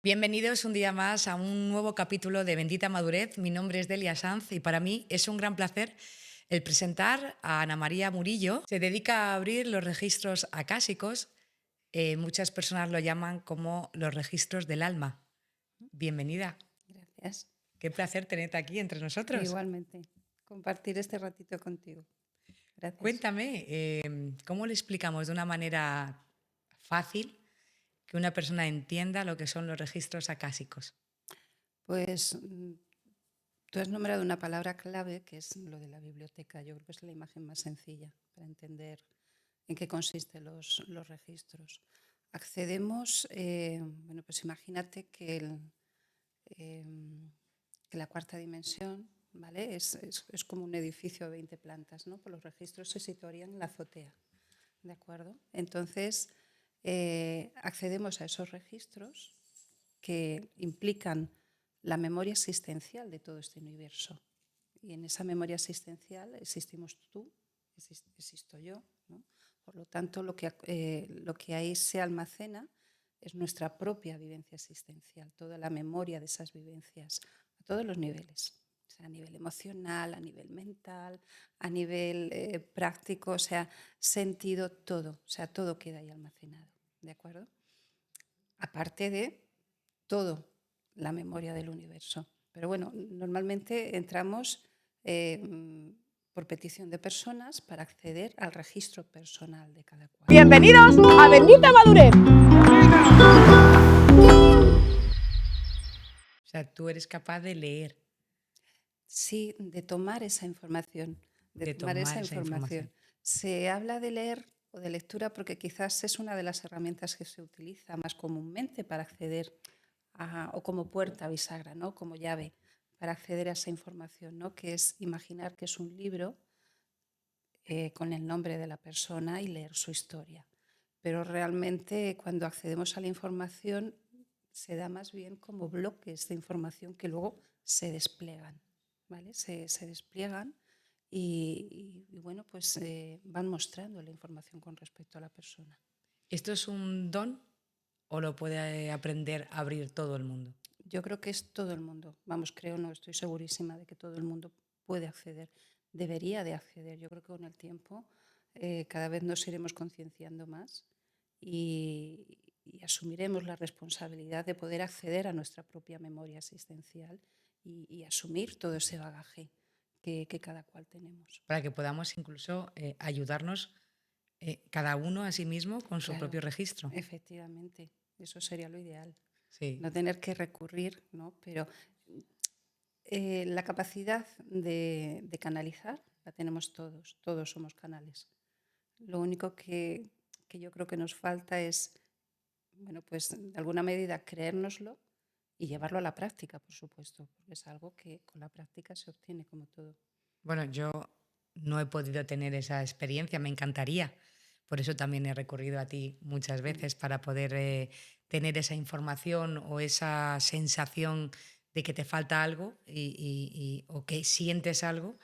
Bienvenidos un día más a un nuevo capítulo de Bendita Madurez. Mi nombre es Delia Sanz y para mí es un gran placer el presentar a Ana María Murillo. Se dedica a abrir los registros acásicos. Muchas personas lo llaman como los registros del alma. Bienvenida. Gracias. Qué placer tenerte aquí entre nosotros. Igualmente, compartir este ratito contigo. Gracias. Cuéntame, ¿cómo le explicamos de una manera fácil que una persona entienda lo que son los registros acásicos? Pues tú has nombrado una palabra clave que es lo de la biblioteca. Yo creo que es la imagen más sencilla para entender en qué consisten los registros. Accedemos, bueno, pues imagínate que la cuarta dimensión, ¿vale? Es como un edificio de 20 plantas, ¿no? Pues los registros se situarían en la azotea, ¿de acuerdo? Entonces, accedemos a esos registros que implican la memoria existencial de todo este universo. Y en esa memoria existencial existimos tú, existo yo, ¿no? Por lo tanto, lo que ahí se almacena es nuestra propia vivencia existencial, toda la memoria de esas vivencias, a todos los niveles. O sea, a nivel emocional, a nivel mental, a nivel práctico, o sea, sentido, todo. O sea, todo queda ahí almacenado. ¿De acuerdo? Aparte de todo, la memoria del universo. Pero bueno, normalmente entramos por petición de personas para acceder al registro personal de cada cual. Bienvenidos a Bendita Madurez. O sea, tú eres capaz de leer, Sí, de tomar esa información, de de tomar tomar esa esa información. información. Se habla de leer o de lectura porque quizás es una de las herramientas que se utiliza más comúnmente para acceder o como puerta bisagra, ¿no? Como llave para acceder a esa información, ¿no? Que es imaginar que es un libro con el nombre de la persona y leer su historia. Pero realmente cuando accedemos a la información se da más bien como bloques de información que luego se despliegan, ¿vale? Se despliegan y bueno, pues van mostrando la información con respecto a la persona. ¿Esto es un don o lo puede aprender a abrir todo el mundo? Yo creo que es todo el mundo, vamos, creo, no, estoy segurísima de que todo el mundo puede acceder, debería de acceder. Yo creo que con el tiempo cada vez nos iremos concienciando más y asumiremos la responsabilidad de poder acceder a nuestra propia memoria existencial y asumir todo ese bagaje que cada cual tenemos. Para que podamos incluso ayudarnos cada uno a sí mismo con su Claro, propio registro. efectivamente, eso sería lo ideal. Sí. No tener que recurrir, ¿no? Pero la capacidad de canalizar la tenemos todos, todos somos canales. Lo único que yo creo que nos falta es, bueno, pues de alguna medida creérnoslo y llevarlo a la práctica, por supuesto, porque es algo que con la práctica se obtiene como todo. Bueno, yo no he podido tener esa experiencia, me encantaría. Por eso también he recurrido a ti muchas Mm. veces para poder tener esa información o esa sensación de que te falta algo o que sientes algo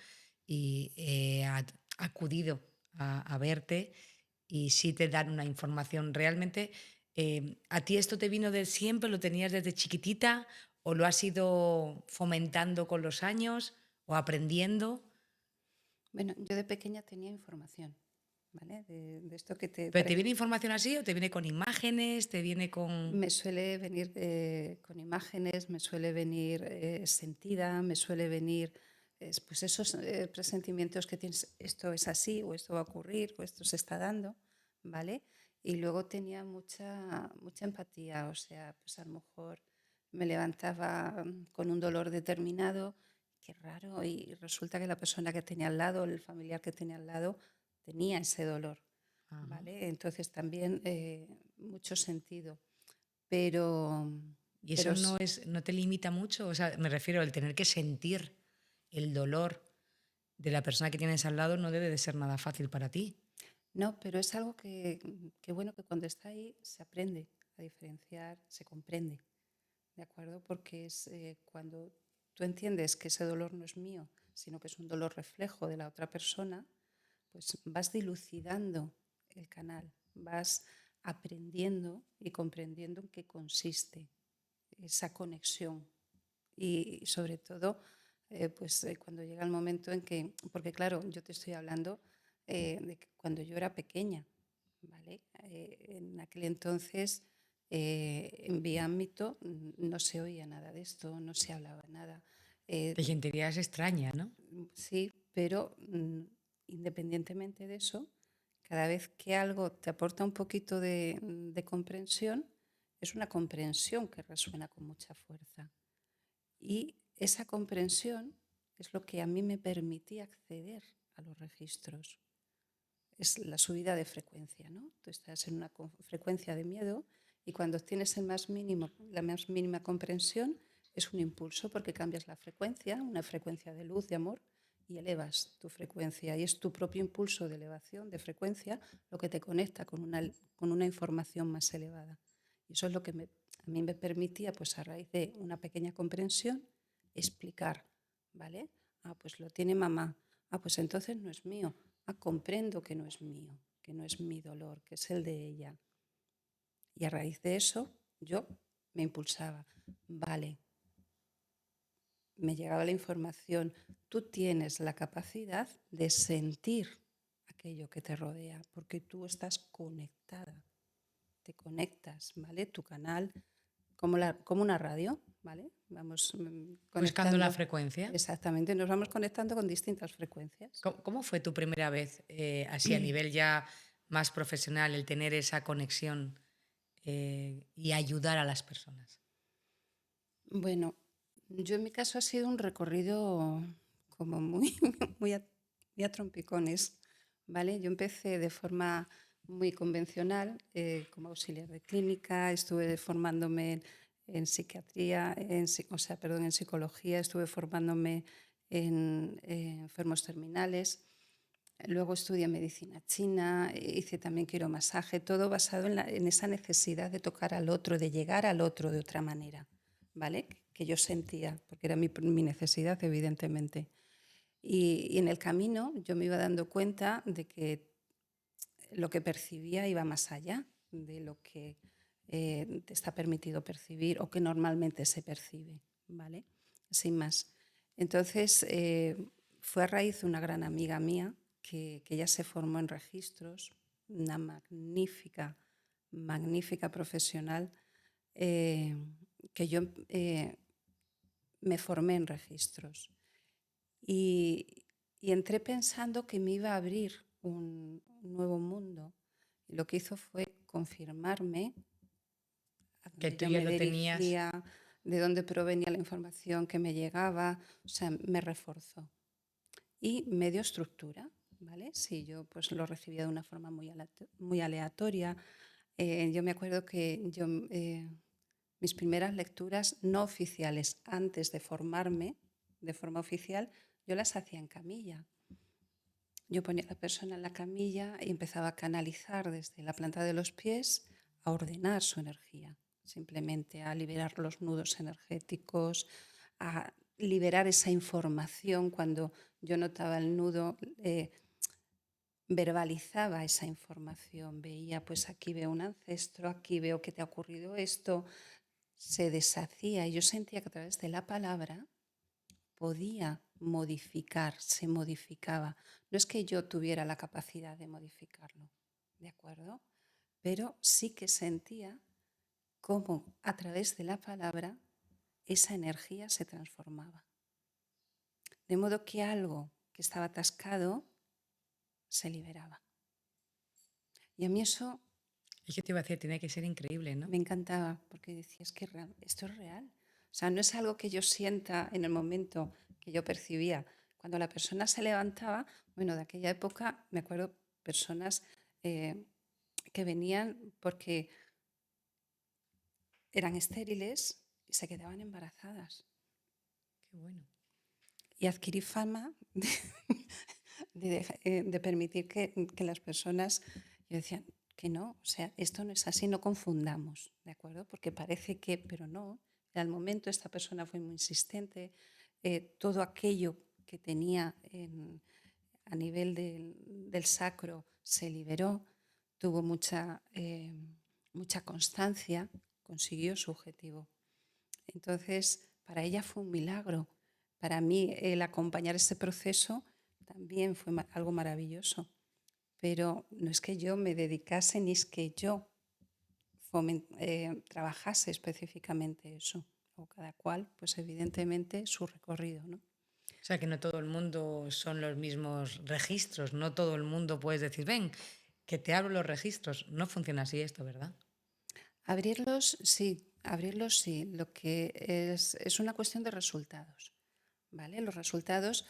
y he acudido a verte y sí te dan una información. Realmente, ¿a ti esto te vino de siempre? ¿Lo tenías desde chiquitita o lo has ido fomentando con los años o aprendiendo? Bueno, yo de pequeña tenía información, ¿vale? De esto que te, ¿Pero por te viene ejemplo, información así o te viene con imágenes? ¿Te viene con...? me suele venir con imágenes, me suele venir sentida, me suele venir pues esos presentimientos que tienes, esto es así o esto va a ocurrir o esto se está dando, ¿vale? Y luego tenía mucha empatía, o sea, pues a lo mejor me levantaba con un dolor determinado, qué raro, y resulta que la persona que tenía al lado, el familiar que tenía al lado, tenía ese dolor, Ajá. ¿vale? Entonces también mucho sentido. Pero, ¿Y eso pero no te limita mucho? O sea, me refiero al tener que sentir el dolor de la persona que tienes al lado no debe de ser nada fácil para ti. no, pero es algo que bueno, que cuando está ahí se aprende a diferenciar, se comprende, ¿de acuerdo? Porque es cuando tú entiendes que ese dolor no es mío, sino que es un dolor reflejo de la otra persona, pues vas dilucidando el canal, vas aprendiendo y comprendiendo en qué consiste esa conexión. Y sobre todo, cuando llega el momento en que, porque claro, yo te estoy hablando de que cuando yo era pequeña, ¿vale? En aquel entonces, en mi ámbito, no se oía nada de esto, no se hablaba nada. Te sentirías extraña, ¿no? Sí, pero independientemente de eso, cada vez que algo te aporta un poquito de comprensión, es una comprensión que resuena con mucha fuerza. Y esa comprensión es lo que a mí me permitía acceder a los registros. Es la subida de frecuencia, ¿no? Tú estás en una frecuencia de miedo y cuando tienes la más mínima comprensión es un impulso porque cambias la frecuencia, una frecuencia de luz, de amor, y elevas tu frecuencia. Y es tu propio impulso de elevación, de frecuencia, lo que te conecta con una información más elevada. Y eso es lo que a mí me permitía, pues a raíz de una pequeña comprensión, explicar, ¿vale? Ah, pues lo tiene mamá. Ah, pues entonces no es mío. Ah, comprendo que no es mío, que no es mi dolor, que es el de ella. Y a raíz de eso yo me impulsaba. Vale, me llegaba la información. Tú tienes la capacidad de sentir aquello que te rodea, porque tú estás conectada. Te conectas, ¿vale? Tu canal, como una radio, ¿vale? Vamos Buscando la conectando. frecuencia. Exactamente, nos vamos conectando con distintas frecuencias. ¿Cómo fue tu primera vez, así a nivel ya más profesional, el tener esa conexión y ayudar a las personas? Bueno, yo en mi caso ha sido un recorrido como muy, muy a trompicones, ¿vale? Yo empecé de forma muy convencional, como auxiliar de clínica, estuve formándome en psiquiatría, en psicología, estuve formándome en enfermos terminales. Luego estudié medicina china, hice también quiromasaje, todo basado en esa necesidad de tocar al otro, de llegar al otro de otra manera, ¿vale? Que yo sentía, porque era mi necesidad, evidentemente. Y en el camino yo me iba dando cuenta de que lo que percibía iba más allá de lo que te está permitido percibir o que normalmente se percibe, ¿vale? Sin más. Entonces, fue a raíz de una gran amiga mía que ella se formó en registros, una magnífica, magnífica profesional, que yo me formé en registros. Y entré pensando que me iba a abrir un nuevo mundo. Y lo que hizo fue confirmarme a Que dónde tú yo ya me lo tenías. dirigía, de dónde provenía la información que me llegaba, o sea, me reforzó. Y me dio estructura, ¿vale? Sí, yo pues lo recibía de una forma muy aleatoria. Yo me acuerdo que mis primeras lecturas no oficiales antes de formarme de forma oficial, yo las hacía en camilla. Yo ponía a la persona en la camilla y empezaba a canalizar desde la planta de los pies, a ordenar su energía, simplemente a liberar los nudos energéticos, a liberar esa información. Cuando yo notaba el nudo, verbalizaba esa información, veía, pues aquí veo un ancestro, aquí veo que te ha ocurrido esto, se deshacía y yo sentía que a través de la palabra podía modificar, se modificaba. No es que yo tuviera la capacidad de modificarlo, ¿de acuerdo? Pero sí que sentía cómo a través de la palabra esa energía se transformaba. De modo que algo que estaba atascado se liberaba. Y a mí eso Es que te iba a decir, tiene que ser increíble, ¿no? me encantaba porque decía, es que esto es real. O sea, no es algo que yo sienta en el momento que yo percibía. Cuando la persona se levantaba, bueno, de aquella época me acuerdo personas que venían porque eran estériles y se quedaban embarazadas. Qué bueno. Y adquirí fama de permitir que las personas, yo decía, que no, o sea, esto no es así, no confundamos, ¿de acuerdo? Porque parece que, pero no, al momento esta persona fue muy insistente, todo aquello que tenía a nivel del sacro se liberó, tuvo mucha constancia, consiguió su objetivo. Entonces, para ella fue un milagro. Para mí, el acompañar ese proceso también fue algo maravilloso. Pero no es que yo me dedicase ni es que yo trabajase específicamente eso. O cada cual, pues evidentemente, su recorrido, ¿no? O sea, que no todo el mundo son los mismos registros, no todo el mundo puedes decir, ven, que te abro los registros. No funciona así esto, ¿verdad? Abrirlos, sí, abrirlos, sí. Lo que es una cuestión de resultados, ¿vale? Los resultados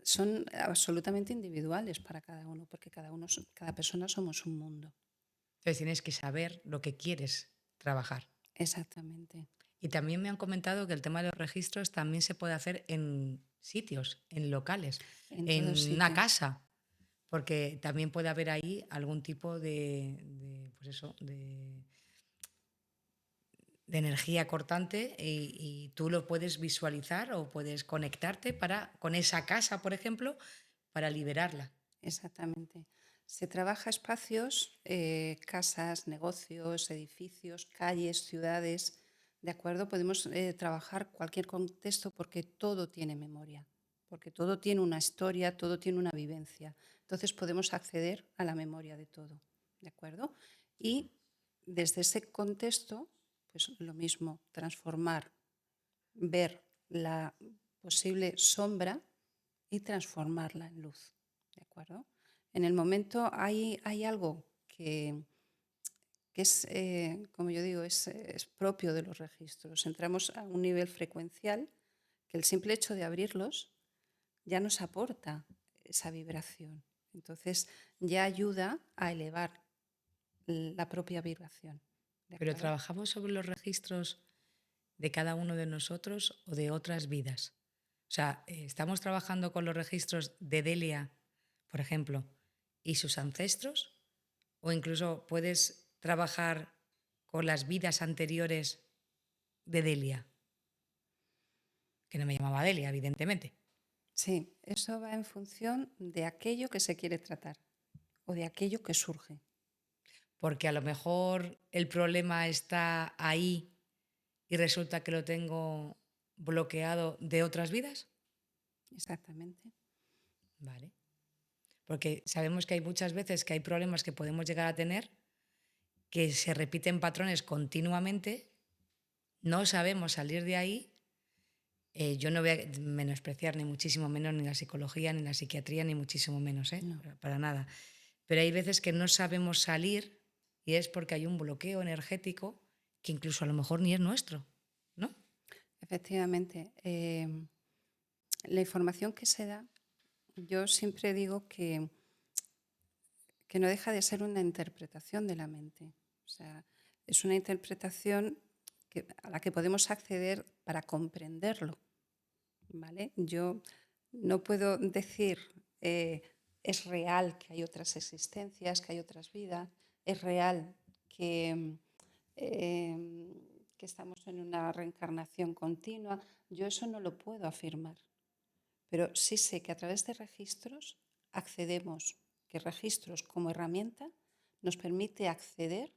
son absolutamente individuales para cada uno, porque cada persona somos un mundo. Entonces tienes que saber lo que quieres trabajar. Exactamente. Y también me han comentado que el tema de los registros también se puede hacer en sitios, en locales, En todo en una sitio. casa, porque también puede haber ahí algún tipo pues eso, de energía cortante y tú lo puedes visualizar o puedes conectarte con esa casa, por ejemplo, para liberarla. Exactamente. Se trabaja espacios, casas, negocios, edificios, calles, ciudades, ¿de acuerdo? Podemos trabajar cualquier contexto porque todo tiene memoria, porque todo tiene una historia, todo tiene una vivencia. Entonces podemos acceder a la memoria de todo, ¿de acuerdo? Y desde ese contexto, pues lo mismo, transformar, ver la posible sombra y transformarla en luz. ¿De acuerdo? En el momento hay algo que es, como yo digo, es propio de los registros. Entramos a un nivel frecuencial que el simple hecho de abrirlos ya nos aporta esa vibración. Entonces ya ayuda a elevar la propia vibración. ¿De Pero acuerdo? trabajamos sobre los registros de cada uno de nosotros o de otras vidas. O sea, estamos trabajando con los registros de Delia, por ejemplo, y sus ancestros, o incluso puedes trabajar con las vidas anteriores de Delia, que no me llamaba Delia, evidentemente, Sí, eso va en función de aquello que se quiere tratar o de aquello que surge. porque a lo mejor el problema está ahí y resulta que lo tengo bloqueado de otras vidas. Exactamente. Vale. Porque sabemos que hay muchas veces que hay problemas que podemos llegar a tener que se repiten patrones continuamente, no sabemos salir de ahí. Yo no voy a menospreciar ni muchísimo menos ni la psicología, ni la psiquiatría, ni muchísimo menos, No. para nada. Pero hay veces que no sabemos salir y es porque hay un bloqueo energético que incluso a lo mejor ni es nuestro, ¿no? Efectivamente. La información que se da, yo siempre digo que no deja de ser una interpretación de la mente. O sea, es una interpretación a la que podemos acceder para comprenderlo. ¿Vale? Yo no puedo decir es real que hay otras existencias, que hay otras vidas, es real que estamos en una reencarnación continua. Yo eso no lo puedo afirmar, pero sí sé que a través de registros accedemos, que registros como herramienta nos permite acceder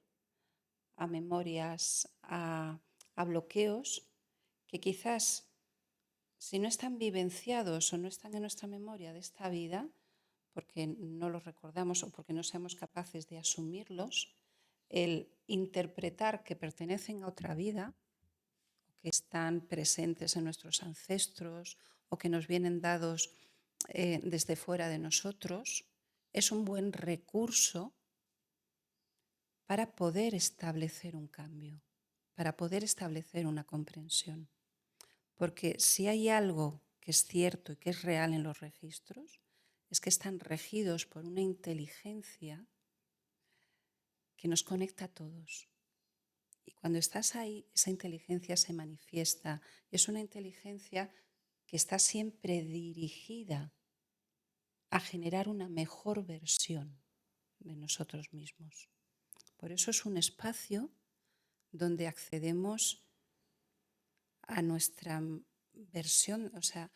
a memorias, a bloqueos que quizás si no están vivenciados o no están en nuestra memoria de esta vida, porque no los recordamos o porque no seamos capaces de asumirlos, el interpretar que pertenecen a otra vida, que están presentes en nuestros ancestros o que nos vienen dados desde fuera de nosotros, es un buen recurso para poder establecer un cambio, para poder establecer una comprensión. Porque si hay algo que es cierto y que es real en los registros, es que están regidos por una inteligencia que nos conecta a todos. Y cuando estás ahí, esa inteligencia se manifiesta. Es una inteligencia que está siempre dirigida a generar una mejor versión de nosotros mismos. Por eso es un espacio donde accedemos a nuestra versión, o sea,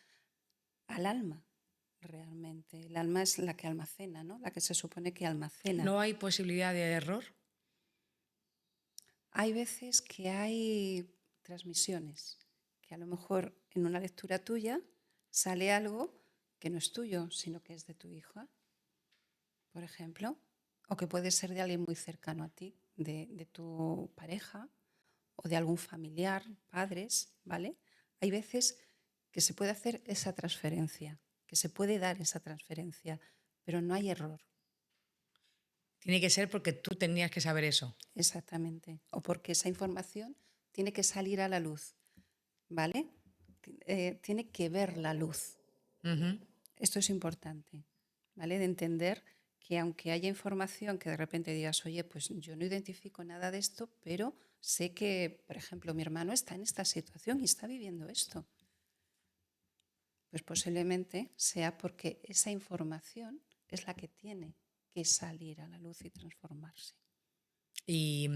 al alma realmente. El alma es la que almacena, ¿no? La que se supone que almacena. No hay posibilidad de error. Hay veces que hay transmisiones que a lo mejor en una lectura tuya sale algo que no es tuyo, sino que es de tu hija, por ejemplo, o que puede ser de alguien muy cercano a ti, de tu pareja o de algún familiar, padres, ¿vale? Hay veces que se puede hacer esa transferencia, que se puede dar esa transferencia, pero no hay error, Tiene que ser porque tú tenías que saber eso. exactamente, o porque esa información tiene que salir a la luz, ¿vale? Tiene que ver la luz. Ujú. Esto es importante, ¿vale? De entender que aunque haya información que de repente digas, oye, pues yo no identifico nada de esto, pero sé que, por ejemplo, mi hermano está en esta situación y está viviendo esto. Pues posiblemente sea porque esa información es la que tiene que salir a la luz y transformarse. Y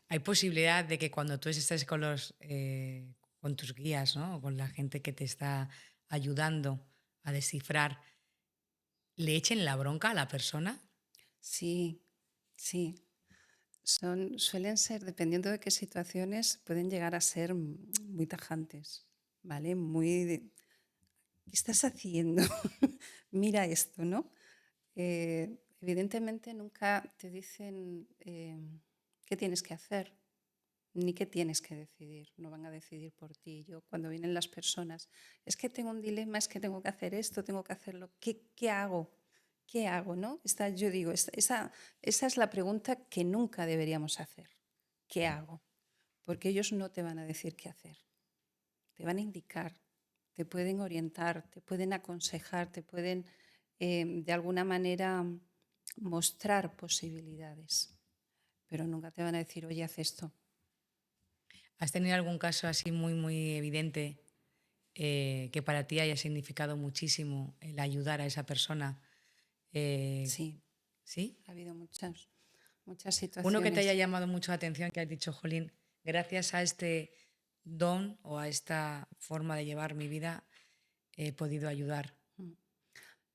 hay posibilidad de que cuando tú estés con tus guías, ¿no? O con la gente que te está ayudando a descifrar, le echen la bronca a la persona. Sí, sí. Suelen ser, dependiendo de qué situaciones, pueden llegar a ser muy tajantes, ¿vale? ¿Qué estás haciendo? Mira esto, ¿no? Evidentemente nunca te dicen qué tienes que hacer ni qué tienes que decidir. No van a decidir por ti. Yo, cuando vienen las personas, es que tengo un dilema, es que tengo que hacer esto, tengo que hacerlo. ¿Qué hago? ¿Qué hago? ¿No? Yo digo, esa es la pregunta que nunca deberíamos hacer. ¿Qué hago? Porque ellos no te van a decir qué hacer. Te van a indicar, te pueden orientar, te pueden aconsejar, te pueden de alguna manera mostrar posibilidades, pero nunca te van a decir, oye, haz esto. ¿Has tenido algún caso así muy, muy evidente que para ti haya significado muchísimo el ayudar a esa persona? Eh, Sí, ¿Sí? ha habido muchas Uno que te haya situaciones. llamado mucho la atención, que has dicho, Jolín, gracias a este don o a esta forma de llevar mi vida, he podido ayudar. Mm.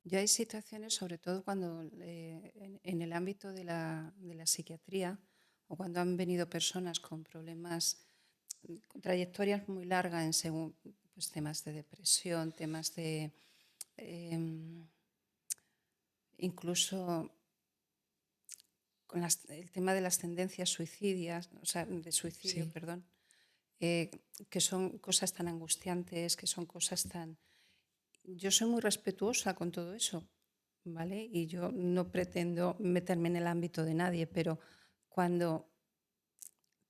Yo hay situaciones, sobre todo cuando en el ámbito de la psiquiatría o cuando han venido personas con problemas, con trayectorias muy largas en según pues, temas de depresión, temas de em, incluso con el tema de las tendencias suicidias, o sea, de suicidio, Sí. perdón, que son cosas tan angustiantes, que son cosas tan... Yo soy muy respetuosa con todo eso, ¿vale? Y yo no pretendo meterme en el ámbito de nadie, pero cuando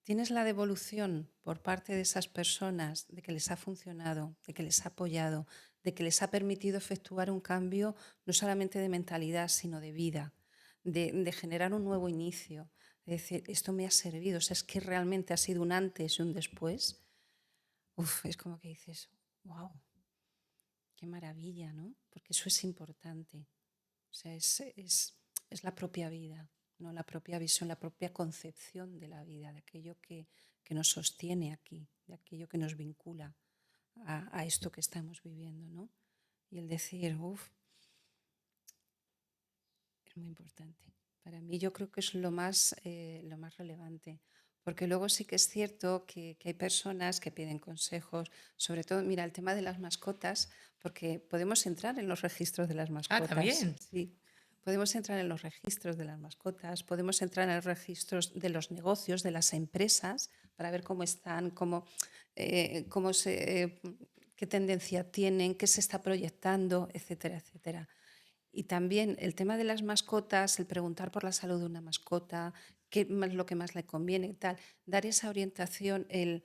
tienes la devolución por parte de esas personas de que les ha funcionado, de que les ha apoyado, de que les ha permitido efectuar un cambio no solamente de mentalidad, sino de vida, de generar un nuevo inicio, de decir, esto me ha servido, o sea, es que realmente ha sido un antes y un después, es como que dices, wow, qué maravilla, ¿no? Porque eso es importante. O sea, es la propia vida, ¿no? La propia visión, la propia concepción de la vida, de aquello que nos sostiene aquí, de aquello que nos vincula a esto que estamos viviendo, ¿no? Y el decir, es muy importante. Para mí yo creo que es lo más relevante. Porque luego sí que es cierto que hay personas que piden consejos, sobre todo, mira, el tema de las mascotas, porque podemos entrar en los registros de las Ah, mascotas, también. sí. Podemos entrar en los registros de las mascotas, podemos entrar en los registros de los negocios, de las empresas, para ver cómo están, cómo qué tendencia tienen, qué se está proyectando, etcétera, etcétera. Y también el tema de las mascotas, el preguntar por la salud de una mascota, qué es lo que más le conviene y tal, dar esa orientación, el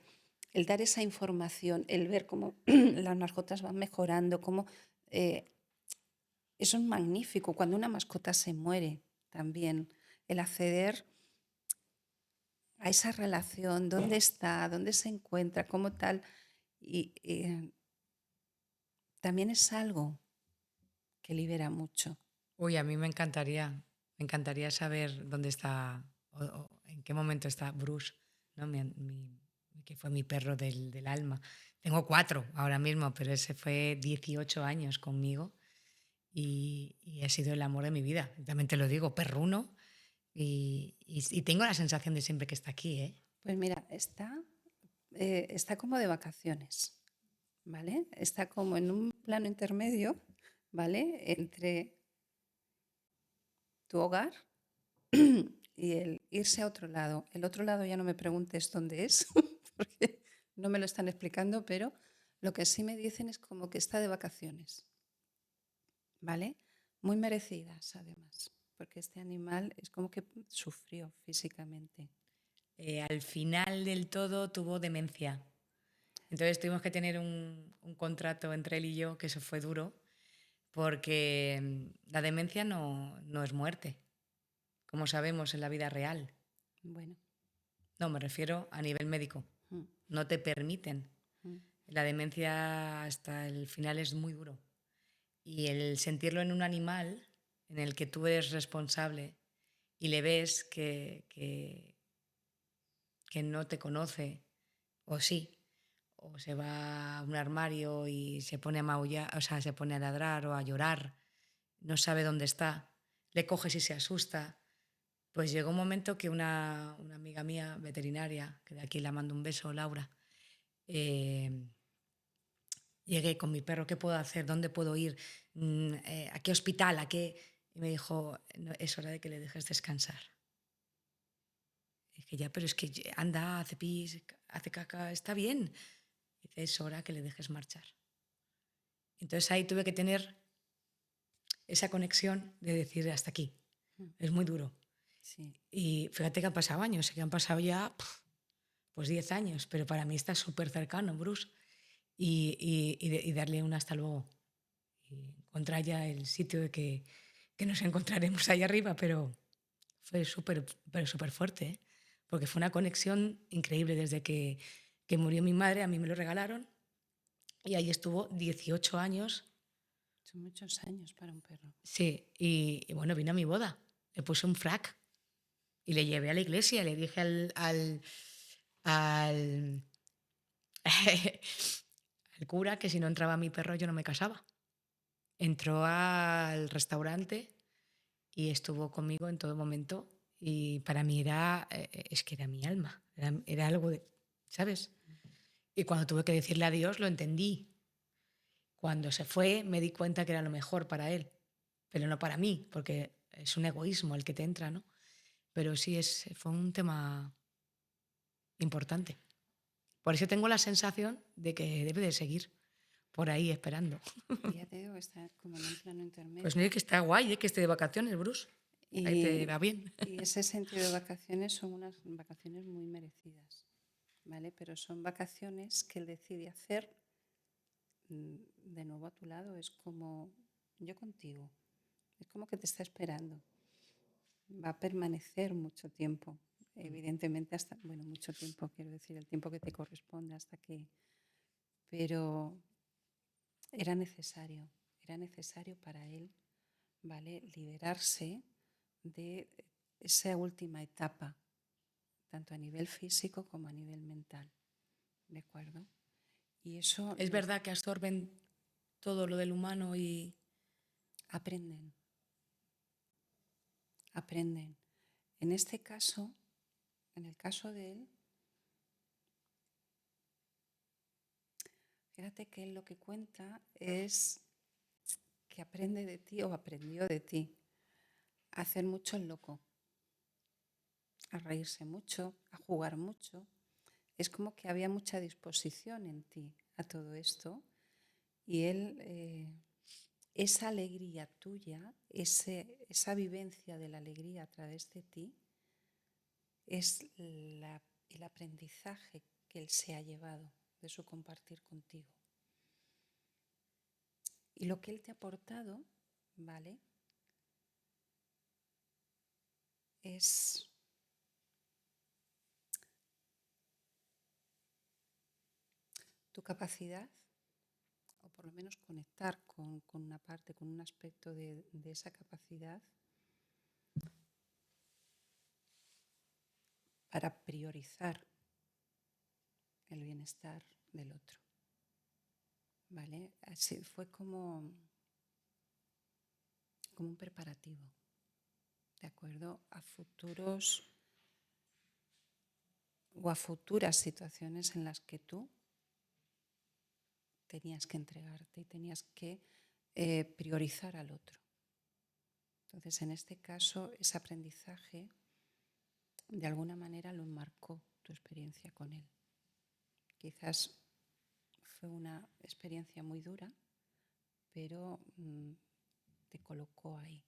dar esa información, el ver cómo las mascotas van mejorando, eh, eso es magnífico. Cuando una mascota se muere también, el acceder a esa relación, dónde está, dónde se encuentra, cómo tal, y también es algo que libera mucho. Uy, a mí me encantaría saber dónde está o en qué momento está Bruce, ¿no? Que fue mi perro del alma. Tengo 4 ahora mismo, pero ese fue 18 años conmigo y ha sido el amor de mi vida. También te lo digo, perruno, y tengo la sensación de siempre que está aquí, ¿eh? Pues mira, está está como de vacaciones, ¿vale? Está como en un plano intermedio, ¿vale? Entre tu hogar y el irse a otro lado. El otro lado ya no me preguntes dónde es, porque no me lo están explicando, pero lo que sí me dicen es como que está de vacaciones, ¿vale? Muy merecidas, además, porque este animal es como que sufrió físicamente. Al final del todo tuvo demencia. Entonces tuvimos que tener un contrato entre él y yo, que eso fue duro, porque la demencia no es muerte, como sabemos en la vida real. Bueno, No, me refiero a nivel médico. mm, No te permiten. mm, La demencia hasta el final es muy duro. Y el sentirlo en un animal en el que tú eres responsable y le ves que no te conoce, o sí, o se va a un armario y se pone a maullar, o sea, se pone a ladrar o a llorar, no sabe dónde está, le coges y se asusta. Pues llegó un momento que una amiga mía, veterinaria, que de aquí la mando un beso, Laura, eh, llegué con mi perro, ¿qué puedo hacer? ¿Dónde puedo ir? ¿A qué hospital? ¿A qué? Y me dijo, "No, es hora de que le dejes descansar". Y dije, ya, pero es que anda, hace pis, hace caca, está bien. Y dice, es hora que le dejes marchar. Entonces ahí tuve que tener esa conexión de decir, hasta aquí. mm, Es muy duro. sí, Y fíjate que han pasado años, que han pasado ya pues 10 años, pero para mí está súper cercano, Bruce. Y darle un hasta luego. Y encontrar ya el sitio de que nos encontraremos ahí arriba, pero fue súper fuerte, ¿eh? Porque fue una conexión increíble desde que murió mi madre, a mí me lo regalaron y ahí estuvo 18 años. son muchos años para un perro. Sí, y bueno, vino a mi boda, le puse un frac y le llevé a la iglesia, le dije al, al cura que si no entraba mi perro yo no me casaba. Entró al restaurante y estuvo conmigo en todo momento y para mí es que era mi alma, era algo de, ¿sabes? Y cuando tuve que decirle adiós lo entendí. Cuando se fue me di cuenta que era lo mejor para él, pero no para mí, porque es un egoísmo el que te entra, ¿no? Pero sí, fue un tema importante. Por eso tengo la sensación de que debe de seguir por ahí esperando. Y ya te digo que está como en un plano Pues mire intermedio. que está guay, ¿eh? Que esté de vacaciones, Bruce. Ahí te va Y, bien. y ese sentido de vacaciones son unas vacaciones muy merecidas, ¿vale? Pero son vacaciones que él decide hacer de nuevo a tu lado. Es como yo contigo. Es como que te está esperando. Va a permanecer mucho tiempo. Evidentemente hasta, bueno, mucho tiempo, quiero decir, el tiempo que te corresponde hasta que... Pero era necesario para él, ¿vale? Liberarse de esa última etapa, tanto a nivel físico como a nivel mental, ¿de acuerdo? Y eso Es verdad que absorben todo lo del humano y aprenden, aprenden. En este caso, en el caso de él, fíjate que él lo que cuenta es que aprende de ti o aprendió de ti a hacer mucho el loco, a reírse mucho, a jugar mucho. Es como que había mucha disposición en ti a todo esto y él, esa alegría tuya, esa vivencia de la alegría a través de ti, es el aprendizaje que él se ha llevado de su compartir contigo. Y lo que él te ha aportado, ¿vale? Es tu capacidad, o por lo menos conectar con una parte, con un aspecto de esa capacidad para priorizar el bienestar del otro. ¿Vale? Así fue como un preparativo, ¿de acuerdo? A futuros o a futuras situaciones en las que tú tenías que entregarte y tenías que priorizar al otro. Entonces, en este caso, ese aprendizaje de alguna manera lo enmarcó tu experiencia con él. Quizás fue una experiencia muy dura, pero te colocó ahí.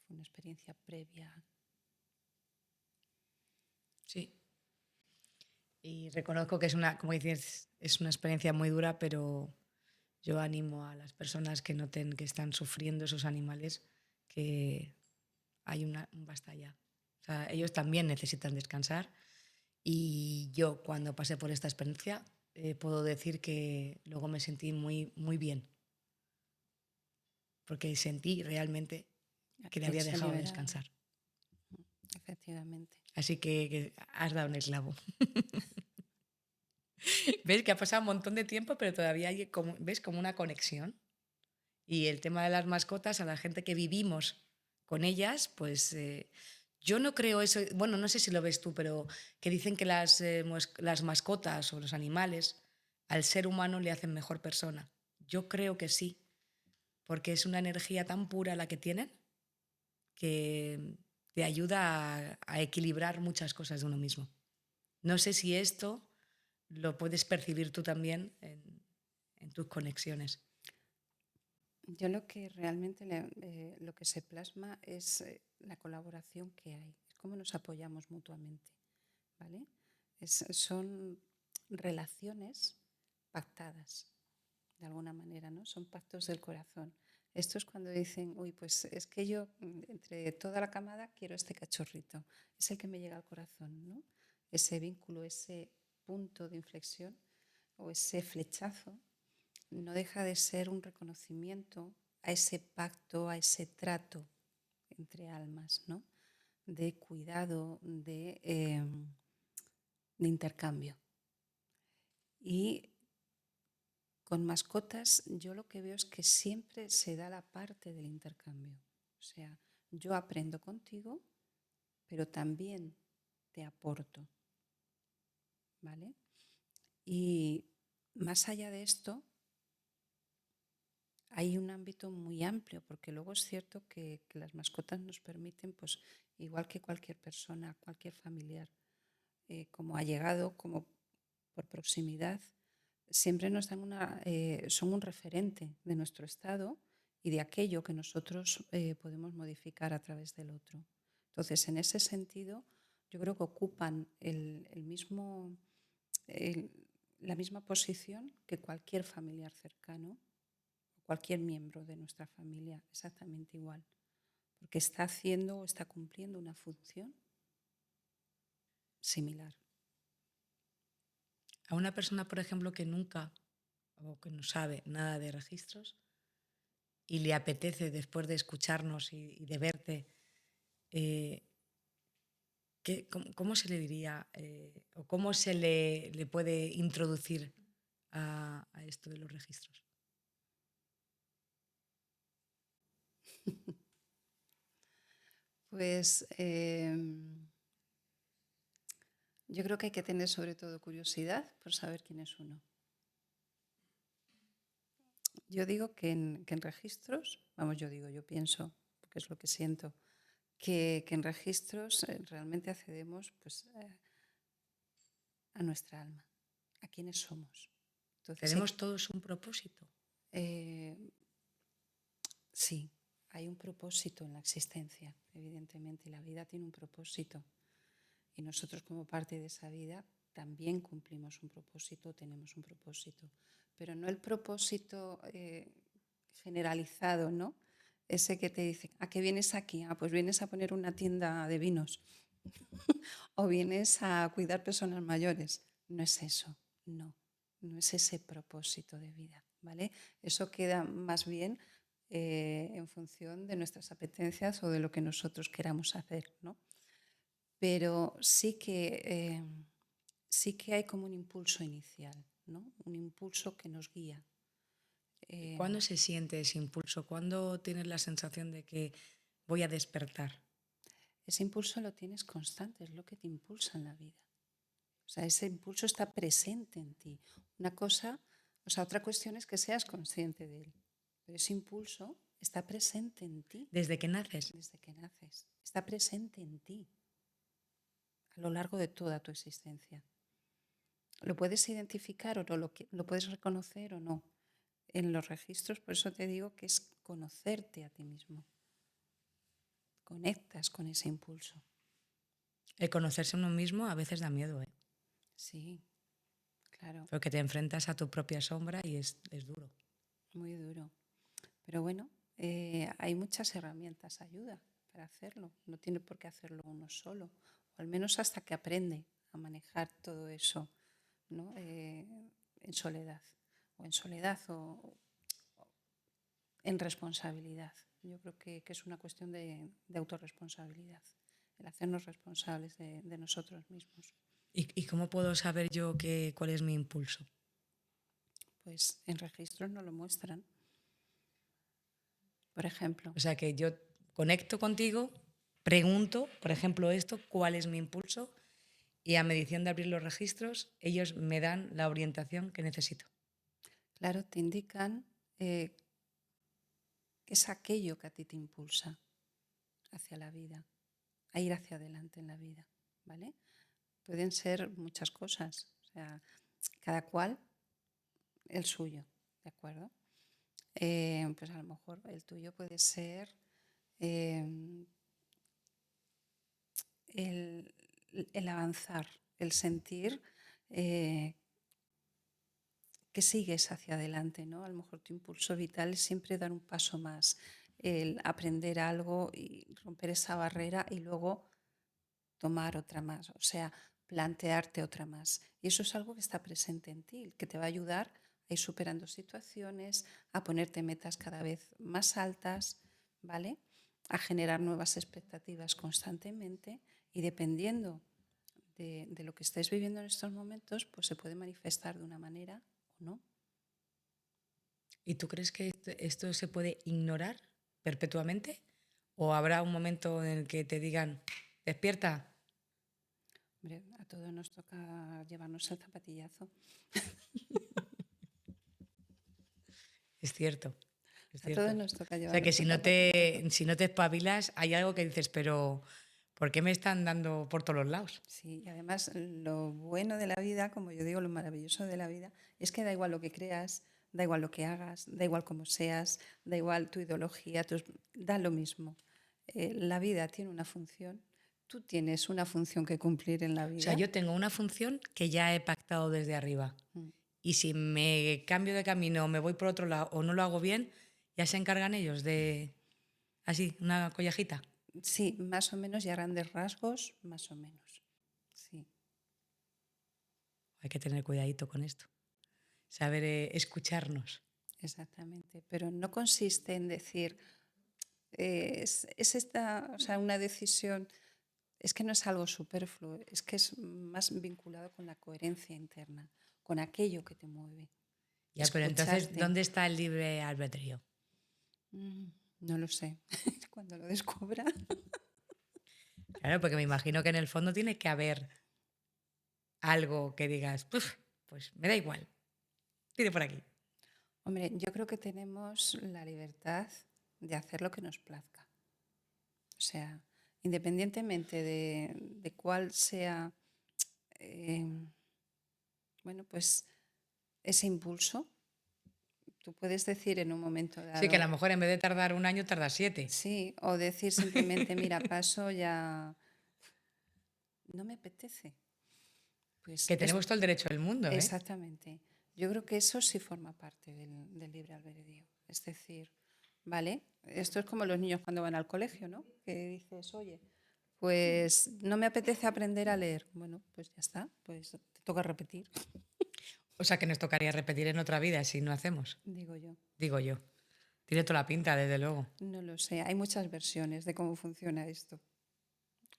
Fue una experiencia previa. Sí. Y reconozco que es una, como dices, es una experiencia muy dura, pero yo animo a las personas que noten que están sufriendo esos animales que hay un basta ya. O sea, ellos también necesitan descansar y yo cuando pasé por esta experiencia puedo decir que luego me sentí muy, muy bien porque sentí realmente que le había Hecho dejado liberado. descansar. Efectivamente. Así que has dado un eslavo. ¿Ves que ha pasado un montón de tiempo, pero todavía hay como, ¿ves? Como una conexión? Y el tema de las mascotas, a la gente que vivimos con ellas, pues yo no creo eso, bueno, no sé si lo ves tú, pero que dicen que las mascotas o los animales al ser humano le hacen mejor persona. Yo creo que sí, porque es una energía tan pura la que tienen que te ayuda a equilibrar muchas cosas de uno mismo. No sé si esto lo puedes percibir tú también en tus conexiones. Yo lo que realmente lo que se plasma es la colaboración que hay, es cómo nos apoyamos mutuamente, ¿vale? Son relaciones pactadas, de alguna manera, ¿no? Son pactos del corazón. Esto es cuando dicen, uy, pues es que yo entre toda la camada quiero este cachorrito, es el que me llega al corazón, ¿no? Ese vínculo, ese punto de inflexión o ese flechazo no deja de ser un reconocimiento a ese pacto, a ese trato entre almas, ¿no? De cuidado, de intercambio. Y con mascotas yo lo que veo es que siempre se da la parte del intercambio. O sea, yo aprendo contigo, pero también te aporto, ¿vale? Y más allá de esto, hay un ámbito muy amplio, porque luego es cierto que las mascotas nos permiten, pues, igual que cualquier persona, cualquier familiar, como allegado, como por proximidad, siempre nos dan son un referente de nuestro estado y de aquello que nosotros podemos modificar a través del otro. Entonces, en ese sentido, yo creo que ocupan la misma posición que cualquier familiar cercano, cualquier miembro de nuestra familia, exactamente igual, porque está haciendo o está cumpliendo una función similar. A una persona, por ejemplo, que nunca o que no sabe nada de registros y le apetece después de escucharnos y de verte, eh, ¿cómo se le diría o cómo se le puede introducir a esto de los registros? Pues yo creo que hay que tener sobre todo curiosidad por saber quién es uno. Yo digo que en registros, yo pienso, porque es lo que siento, que en registros realmente accedemos pues, a nuestra alma, a quiénes somos. Entonces, ¿Tenemos todos un propósito? eh, sí, hay un propósito en la existencia, evidentemente, la vida tiene un propósito y nosotros como parte de esa vida también cumplimos un propósito, tenemos un propósito, pero no el propósito generalizado, ¿no? Ese que te dice, ¿a qué vienes aquí? Ah, pues vienes a poner una tienda de vinos o vienes a cuidar personas mayores. No es eso, no es ese propósito de vida, ¿vale? Eso queda más bien en función de nuestras apetencias o de lo que nosotros queramos hacer, ¿no? Pero sí que hay como un impulso inicial, ¿no? Un impulso que nos guía. ¿Cuándo se siente ese impulso? ¿Cuándo tienes la sensación de que voy a despertar? ese impulso lo tienes constante, es lo que te impulsa en la vida. O sea, ese impulso está presente en ti. Otra cuestión es que seas consciente de él. Pero ese impulso está presente en ti Desde que naces. desde que naces. Está presente en ti a lo largo de toda tu existencia. Lo puedes identificar o no, lo puedes reconocer o no. En los registros, por eso te digo que es conocerte a ti mismo. Conectas con ese impulso. El conocerse a uno mismo a veces da miedo, ¿eh? Sí, claro, Porque te enfrentas a tu propia sombra y es duro. muy duro. Pero bueno, hay muchas herramientas, ayuda para hacerlo. No tiene por qué hacerlo uno solo, o al menos hasta que aprende a manejar todo eso, ¿no? En soledad, o en responsabilidad. Yo creo que es una cuestión de autorresponsabilidad, el hacernos responsables de nosotros mismos. ¿Y cómo puedo saber yo cuál es mi impulso? Pues en registros no lo muestran. Por ejemplo, O sea, que yo conecto contigo, pregunto, por ejemplo, esto, ¿cuál es mi impulso? Y a medición de abrir los registros, ellos me dan la orientación que necesito. claro, te indican qué es aquello que a ti te impulsa hacia la vida, a ir hacia adelante en la vida, ¿vale? Pueden ser muchas cosas, o sea, cada cual el suyo, ¿de acuerdo? Pues a lo mejor el tuyo puede ser eh, el avanzar, el sentir que sigues hacia adelante, ¿no? A lo mejor tu impulso vital es siempre dar un paso más, el aprender algo y romper esa barrera y luego tomar otra más, o sea, plantearte otra más. Y eso es algo que está presente en ti, que te va a ayudar a ir superando situaciones, a ponerte metas cada vez más altas, ¿vale? A generar nuevas expectativas constantemente y dependiendo de lo que estés viviendo en estos momentos, pues se puede manifestar de una manera o no. ¿Y tú crees que esto se puede ignorar perpetuamente? ¿O habrá un momento en el que te digan, despierta? Hombre, a todos nos toca llevarnos el zapatillazo. Es cierto, es A todos cierto. nos toca O sea, que llevarnos el zapatillazo. si no te espabilas, hay algo que dices, pero ¿por qué me están dando por todos los lados? Sí, y además lo bueno de la vida, como yo digo, lo maravilloso de la vida, es que da igual lo que creas, da igual lo que hagas, da igual cómo seas, da igual tu ideología, da lo mismo. La vida tiene una función, tú tienes una función que cumplir en la O sea, vida. yo tengo una función que ya he pactado desde arriba. Mm. Y si me cambio de camino o me voy por otro lado o no lo hago bien, ya se encargan ellos de, así, una collejita. Sí, más o menos, y a grandes rasgos, más o menos. Sí, Hay que tener cuidadito con esto. Saber escucharnos. exactamente. Pero no consiste en decir, es esta, o sea, una decisión. Es que no es algo superfluo, es que es más vinculado con la coherencia interna, con aquello que te mueve. Ya, pero entonces, Escucharte. ¿dónde está el libre albedrío? No lo sé. Cuando lo descubra. Claro, porque me imagino que en el fondo tiene que haber algo que digas, "Puf, pues me da igual, tire por aquí". Hombre, yo creo que tenemos la libertad de hacer lo que nos plazca. O sea, independientemente de cuál sea, bueno, pues ese impulso, tú puedes decir en un momento Sí, que a lo dado, mejor en vez de tardar un año, tarda 7. sí, o decir simplemente, mira, paso ya, no me apetece. Pues Que tenemos todo el derecho del mundo, ¿eh? exactamente. Yo creo que eso sí forma parte del libre albedrío. Es decir, ¿vale? Esto es como los niños cuando van al colegio, ¿no? Que dices, oye, pues no me apetece aprender a leer. Bueno, pues ya está, pues te toca repetir, O sea, que nos tocaría repetir en otra vida si no hacemos, digo yo. digo yo. Tiene toda la pinta, desde luego. No lo sé, hay muchas versiones de cómo funciona esto.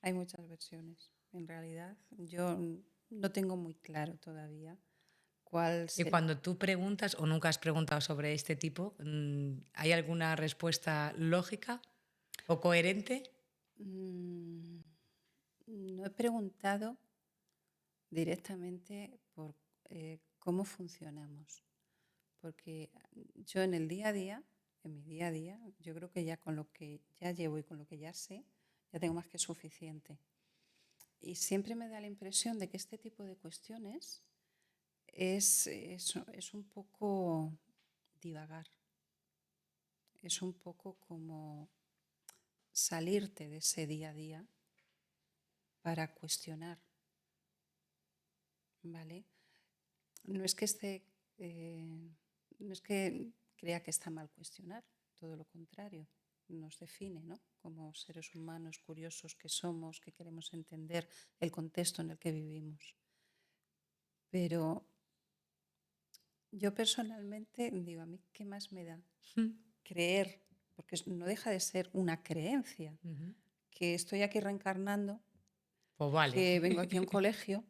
Hay muchas versiones. En realidad, yo no tengo muy claro todavía cuál Y se... cuando tú preguntas o nunca has preguntado sobre este tipo, ¿hay alguna respuesta lógica o coherente? Mm, No he preguntado directamente por cómo funcionamos, porque yo en el día a día, en mi día a día, yo creo que ya con lo que ya llevo y con lo que ya sé, ya tengo más que suficiente. Y siempre me da la impresión de que este tipo de cuestiones es un poco divagar, es un poco como salirte de ese día a día para cuestionar, ¿vale? No es que no es que crea que está mal cuestionar, todo lo contrario, nos define, ¿no? Como seres humanos curiosos que somos, que queremos entender el contexto en el que vivimos. Pero yo personalmente digo, a mí, ¿qué más me da creer? Porque no deja de ser una creencia, Ujú. que estoy aquí reencarnando, Pues vale. que vengo aquí a un colegio,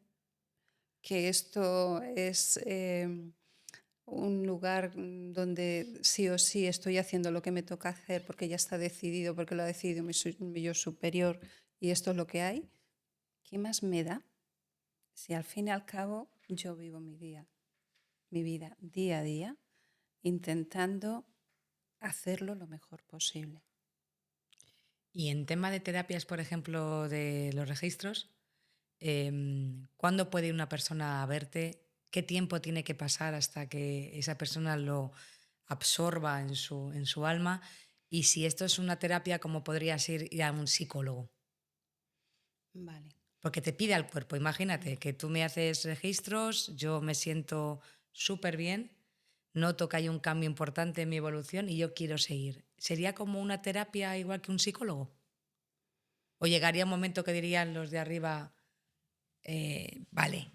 que esto es un lugar donde sí o sí estoy haciendo lo que me toca hacer porque ya está decidido, porque lo ha decidido mi yo superior y esto es lo que hay. ¿Qué más me da si al fin y al cabo yo vivo mi vida día a día, intentando hacerlo lo mejor posible? Y en tema de terapias, por ejemplo, de los registros, ¿cuándo puede ir una persona a verte? ¿Qué tiempo tiene que pasar hasta que esa persona lo absorba en su alma? Y si esto es una terapia, ¿cómo podría ser ir a un psicólogo? Vale. Porque te pide al cuerpo. Imagínate que tú me haces registros, yo me siento súper bien, noto que hay un cambio importante en mi evolución y yo quiero seguir. ¿Sería como una terapia igual que un psicólogo? ¿O llegaría un momento que dirían los de arriba, vale,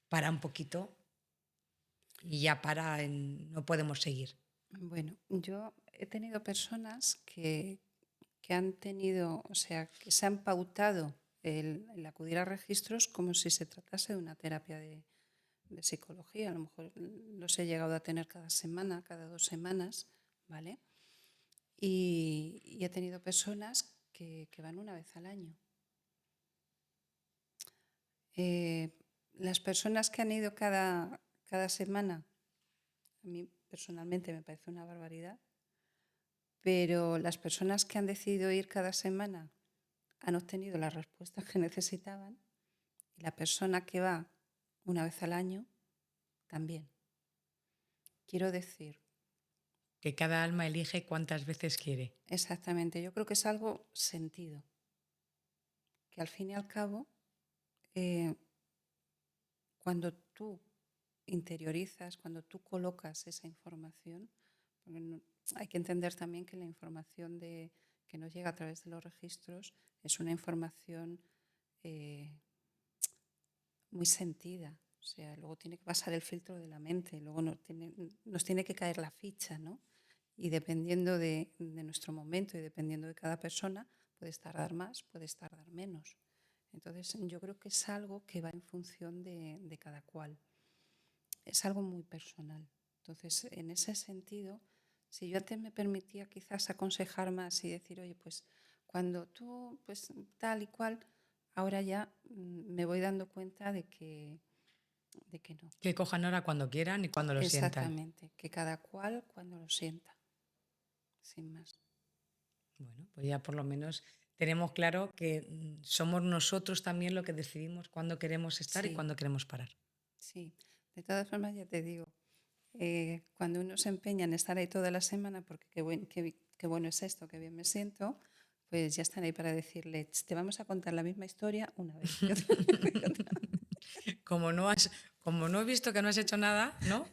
para un poquito y ya no podemos seguir? Bueno, yo he tenido personas que han tenido, o sea, que se han pautado el acudir a registros como si se tratase de una terapia de psicología. A lo mejor los he llegado a tener cada semana, cada 2 semanas, ¿vale? Y he tenido personas que van una vez al año. Las personas que han ido cada semana, a mí personalmente me parece una barbaridad, pero las personas que han decidido ir cada semana han obtenido las respuestas que necesitaban y la persona que va una vez al año también. Quiero decir, Que cada alma elige cuántas veces quiere. exactamente, yo creo que es algo sentido, que al fin y al cabo, eh, cuando tú interiorizas, cuando tú colocas esa información, porque hay que entender también que la información que nos llega a través de los registros es una información muy sentida. O sea, luego tiene que pasar el filtro de la mente, luego nos tiene que caer la ficha, ¿no? Y dependiendo de nuestro momento y dependiendo de cada persona, puedes tardar más, puedes tardar menos. Entonces, yo creo que es algo que va en función de cada cual. Es algo muy personal. Entonces, en ese sentido, si yo antes me permitía quizás aconsejar más y decir, oye, pues cuando tú, pues tal y cual, ahora ya me voy dando cuenta de que no. Que cojan hora cuando quieran y cuando lo sientan. Exactamente, que cada cual cuando lo sienta, sin más. Bueno, pues ya por lo menos tenemos claro que somos nosotros también lo que decidimos cuándo queremos estar y Sí, cuándo queremos parar. sí. De todas formas, ya te digo, cuando uno se empeña en estar ahí toda la semana, porque qué bueno es esto, qué bien me siento, pues ya están ahí para decirle, te vamos a contar la misma historia una vez y otra vez y otra vez". Como no he visto que no has hecho nada, ¿no?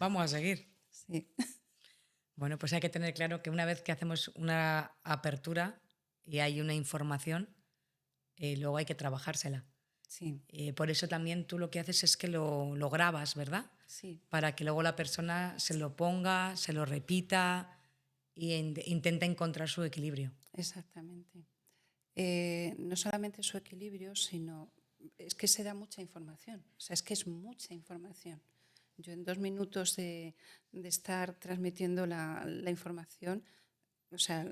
Vamos a seguir. Sí, Bueno, pues hay que tener claro que una vez que hacemos una apertura y hay una información, luego hay que trabajársela. sí, Por eso también tú lo que haces es que lo grabas, ¿verdad? sí, Para que luego la persona se lo ponga, se lo repita e intente encontrar su equilibrio. exactamente. No solamente su equilibrio, sino es que se da mucha información. O sea, es que es mucha información. Yo en 2 minutos de estar transmitiendo la información, o sea,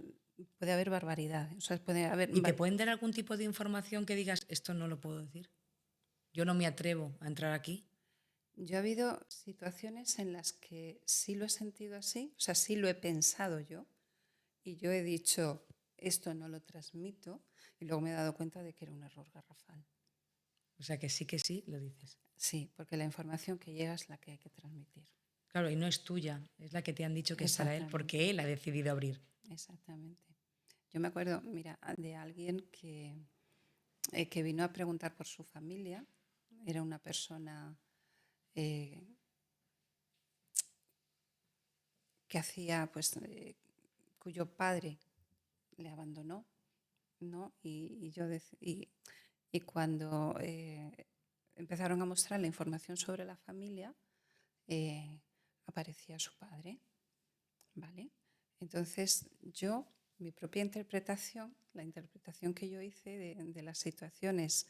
puede haber barbaridad. O sea, puede haber... ¿Y te pueden dar algún tipo de información que digas, esto no lo puedo decir? Yo no me atrevo a entrar aquí. Yo ha habido situaciones en las que sí lo he sentido así, o sea, sí lo he pensado yo, y yo he dicho, esto no lo transmito, y luego me he dado cuenta de que era un error garrafal. O sea, que sí, lo dices. Sí, porque la información que llega es la que hay que transmitir. Claro, y no es tuya, es la que te han dicho que es para él, porque él ha decidido abrir. Exactamente. Yo me acuerdo, mira, de alguien que vino a preguntar por su familia. Era una persona que hacía, pues, cuyo padre le abandonó, ¿no? Y cuando empezaron a mostrar la información sobre la familia, aparecía su padre, ¿vale? Entonces yo, mi propia interpretación, la interpretación que yo hice de las situaciones,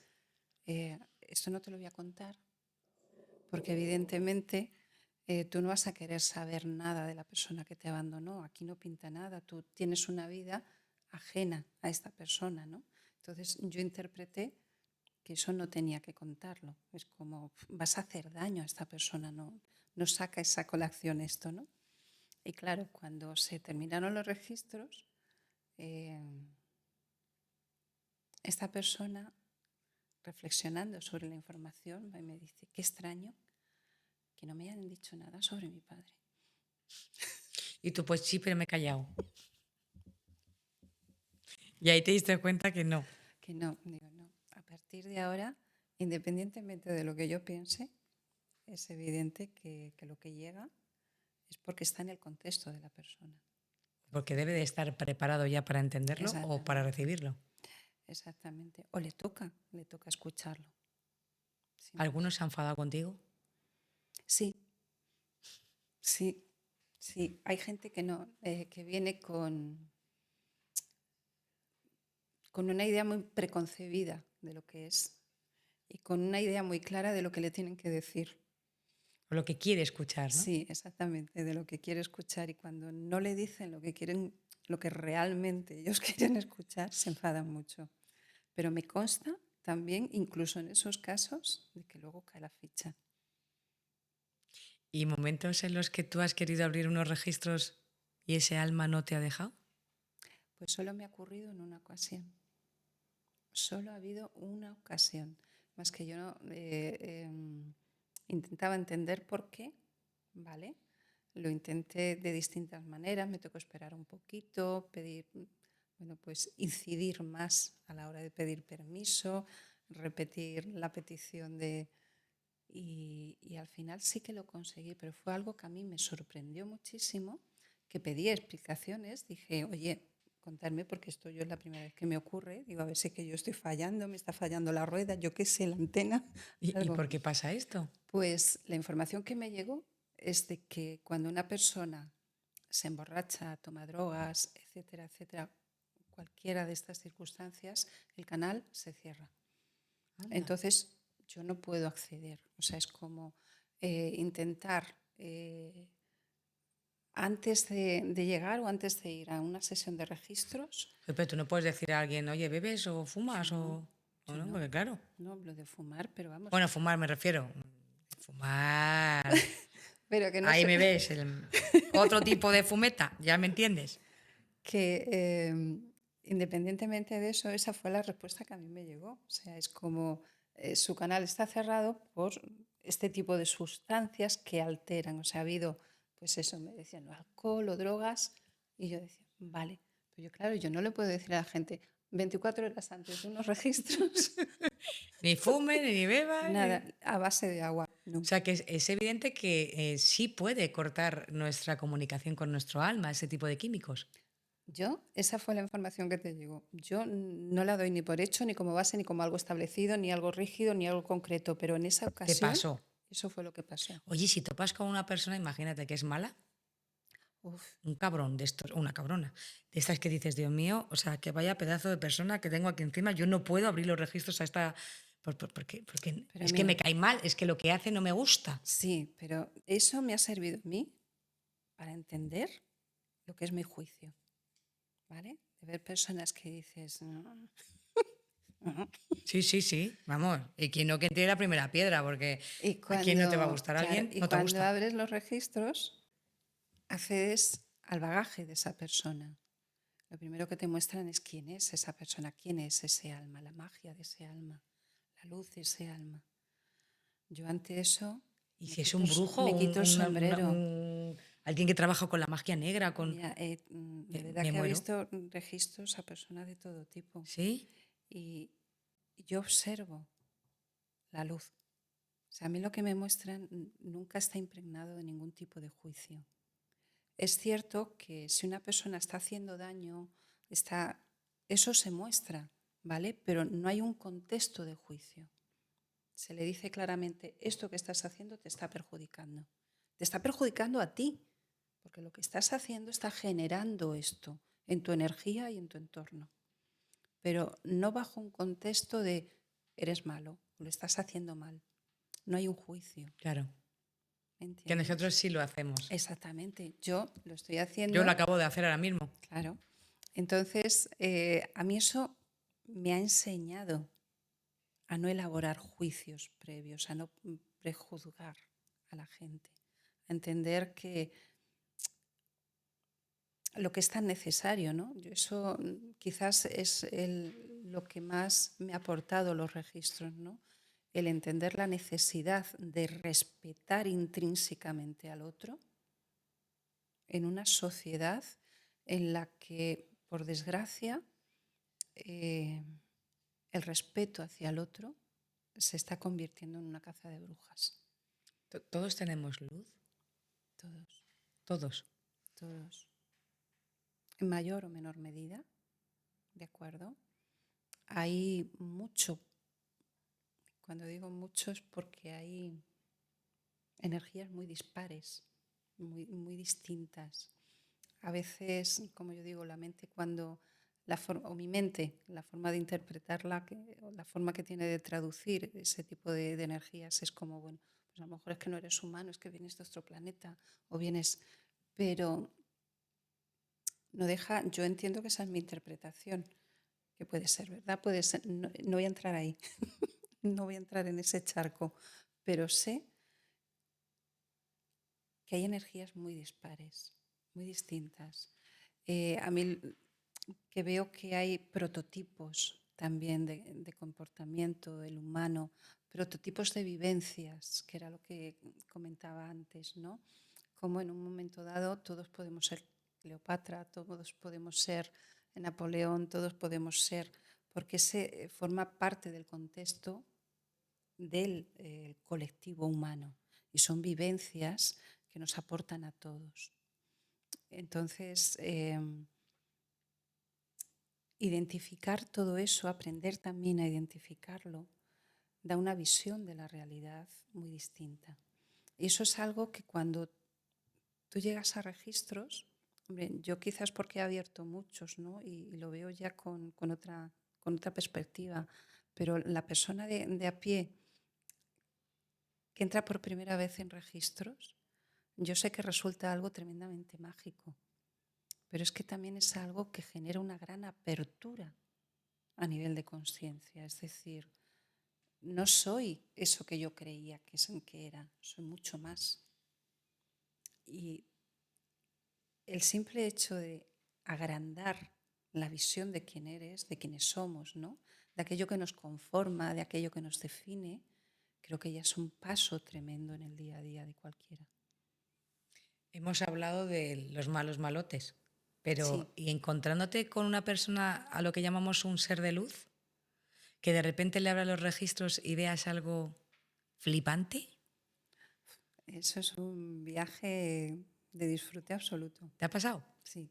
esto no te lo voy a contar, porque evidentemente tú no vas a querer saber nada de la persona que te abandonó, aquí no pinta nada, tú tienes una vida ajena a esta persona, ¿no? Entonces yo interpreté que eso no tenía que contarlo, es como vas a hacer daño a esta persona, no saca esa colación esto, ¿no? Y claro, cuando se terminaron los registros, esta persona, reflexionando sobre la información, me dice, qué extraño que no me hayan dicho nada sobre mi padre. Y tú, pues sí, pero me he callado. Y ahí te diste cuenta que no. Que no, digo, no. A partir de ahora, independientemente de lo que yo piense, es evidente que lo que llega es porque está en el contexto de la persona. Porque debe de estar preparado ya para entenderlo o para recibirlo. Exactamente. O le toca escucharlo. Sí. ¿Algunos se han enfadado contigo? Sí, sí, sí. Hay gente que no, que viene con una idea muy preconcebida de lo que es y con una idea muy clara de lo que le tienen que decir. O lo que quiere escuchar, ¿no? Sí, exactamente, de lo que quiere escuchar, y cuando no le dicen lo que quieren, lo que realmente ellos quieren escuchar, se enfadan mucho. Pero me consta también, incluso en esos casos, de que luego cae la ficha. ¿Y momentos en los que tú has querido abrir unos registros y ese alma no te ha dejado? Pues solo me ha ocurrido en una ocasión. Solo ha habido una ocasión. Más que yo no, intentaba entender por qué, ¿vale? Lo intenté de distintas maneras, me tocó esperar un poquito, pedir, bueno, pues incidir más a la hora de pedir permiso, repetir la petición y al final sí que lo conseguí, pero fue algo que a mí me sorprendió muchísimo, que pedí explicaciones, dije, oye, contarme, porque esto yo es la primera vez que me ocurre, digo, a ver si es que yo estoy fallando, me está fallando la rueda, yo qué sé, la antena. ¿Y por qué pasa esto? Pues la información que me llegó es de que cuando una persona se emborracha, toma drogas, etcétera, etcétera, cualquiera de estas circunstancias, el canal se cierra. Anda. Entonces yo no puedo acceder. O sea, es como intentar antes de llegar o antes de ir a una sesión de registros. Pero tú no puedes decir a alguien, oye, ¿bebes o fumas? No, o no, no. porque claro. No hablo de fumar, pero vamos. Bueno, fumar me refiero. Fumar. Pero que no Ahí sé. me ves. Otro tipo de fumeta, ¿ya me entiendes? Que independientemente de eso, esa fue la respuesta que a mí me llegó. O sea, es como su canal está cerrado por este tipo de sustancias que alteran. O sea, ha habido, pues eso, me decían, alcohol o drogas, y yo decía, vale. Pero yo, claro, yo no le puedo decir a la gente 24 horas antes de unos registros, Ni fume, ni beba. nada, a base de agua. No. O sea que es evidente que sí puede cortar nuestra comunicación con nuestro alma, ese tipo de químicos. Esa fue la información que te llegó. Yo no la doy ni por hecho, ni como base, ni como algo establecido, ni algo rígido, ni algo concreto, pero en esa ¿Qué ocasión pasó? eso fue lo que pasó. Oye, si topas con una persona, imagínate que es mala, Uf, un cabrón de estos, una cabrona, de estas que dices, Dios mío, o sea, que vaya pedazo de persona que tengo aquí encima, yo no puedo abrir los registros a esta... porque pero es que mira, me cae mal, es que lo que hace no me gusta. sí, pero eso me ha servido a mí para entender lo que es mi juicio, ¿vale? de ver personas que dices, "No, no". Sí, sí, sí, vamos. Y quien no que tire la primera piedra, porque Y ¿a quién no te va a cuando, gustar? ¿A claro, alguien? y No te cuando gusta. abres los registros, accedes al bagaje de esa persona. Lo primero que te muestran es quién es esa persona, quién es ese alma, la magia de ese alma, la luz de ese alma. Yo ante eso ¿Y si es un brujo, me quito el sombrero. alguien que trabaja con la magia negra, Mira, de verdad me que he muero? visto registros a personas de todo tipo ¿Sí? y yo observo la luz. O sea, a mí lo que me muestran nunca está impregnado de ningún tipo de juicio. Es cierto que si una persona está haciendo daño, eso se muestra, ¿vale? Pero no hay un contexto de juicio. Se le dice claramente, esto que estás haciendo te está perjudicando. Te está perjudicando a ti, porque lo que estás haciendo está generando esto en tu energía y en tu entorno. Pero no bajo un contexto de eres malo o lo estás haciendo mal. No hay un juicio, Claro. ¿me Que entiendes? nosotros sí lo hacemos. Exactamente. Yo lo estoy Yo lo haciendo, acabo de hacer ahora mismo. claro. Entonces, a mí eso me ha enseñado a no elaborar juicios previos, a no prejuzgar a la gente, a entender que lo que es tan necesario, ¿no? Eso quizás es lo que más me ha aportado los registros, ¿no? El entender la necesidad de respetar intrínsecamente al otro en una sociedad en la que, por desgracia, el respeto hacia el otro se está convirtiendo en una caza de brujas. Todos tenemos luz. Todos, Todos. todos. En mayor o menor medida, ¿de acuerdo? Hay mucho. Cuando digo mucho es porque hay energías muy dispares, muy distintas. A veces, como yo digo, la mente cuando o mi mente, la forma de interpretarla, o la forma que tiene de traducir ese tipo de energías es como, bueno, pues a lo mejor es que no eres humano, es que vienes de otro planeta o vienes, pero no deja, yo entiendo que esa es mi interpretación, que puede ser verdad, puede ser, no voy a entrar ahí, no voy a entrar en ese charco, pero sé que hay energías muy dispares, muy distintas. A mí que veo que hay prototipos también de comportamiento del humano, prototipos de vivencias, que era lo que comentaba antes, ¿no? Como en un momento dado todos podemos ser Cleopatra, todos podemos ser Napoleón, todos podemos ser, porque se forma parte del contexto del colectivo humano y son vivencias que nos aportan a todos. Entonces, identificar todo eso, aprender también a identificarlo, da una visión de la realidad muy distinta. Y eso es algo que cuando tú llegas a registros, hombre, yo quizás porque he abierto muchos, ¿no? Y lo veo ya con otra perspectiva, pero la persona de a pie que entra por primera vez en registros, yo sé que resulta algo tremendamente mágico, pero es que también es algo que genera una gran apertura a nivel de conciencia. Es decir, no soy eso que yo creía que era, soy mucho más. Y el simple hecho de agrandar la visión de quién eres, de quiénes somos, ¿no? De aquello que nos conforma, de aquello que nos define, creo que ya es un paso tremendo en el día a día de cualquiera. Hemos hablado de los malos malotes, Sí, pero ¿y encontrándote con una persona a lo que llamamos un ser de luz, que de repente le abra los registros y veas algo flipante? eso es un viaje de disfrute absoluto. ¿Te ha pasado? Sí,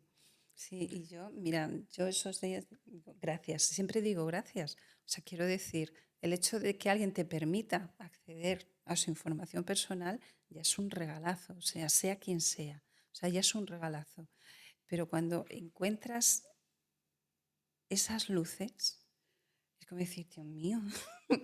sí, y yo, mira, yo esos días digo gracias, siempre digo gracias. O sea, quiero decir, el hecho de que alguien te permita acceder a su información personal ya es un regalazo, o sea quien sea, o sea, ya es un regalazo. Pero cuando encuentras esas luces, es como decir, Dios mío,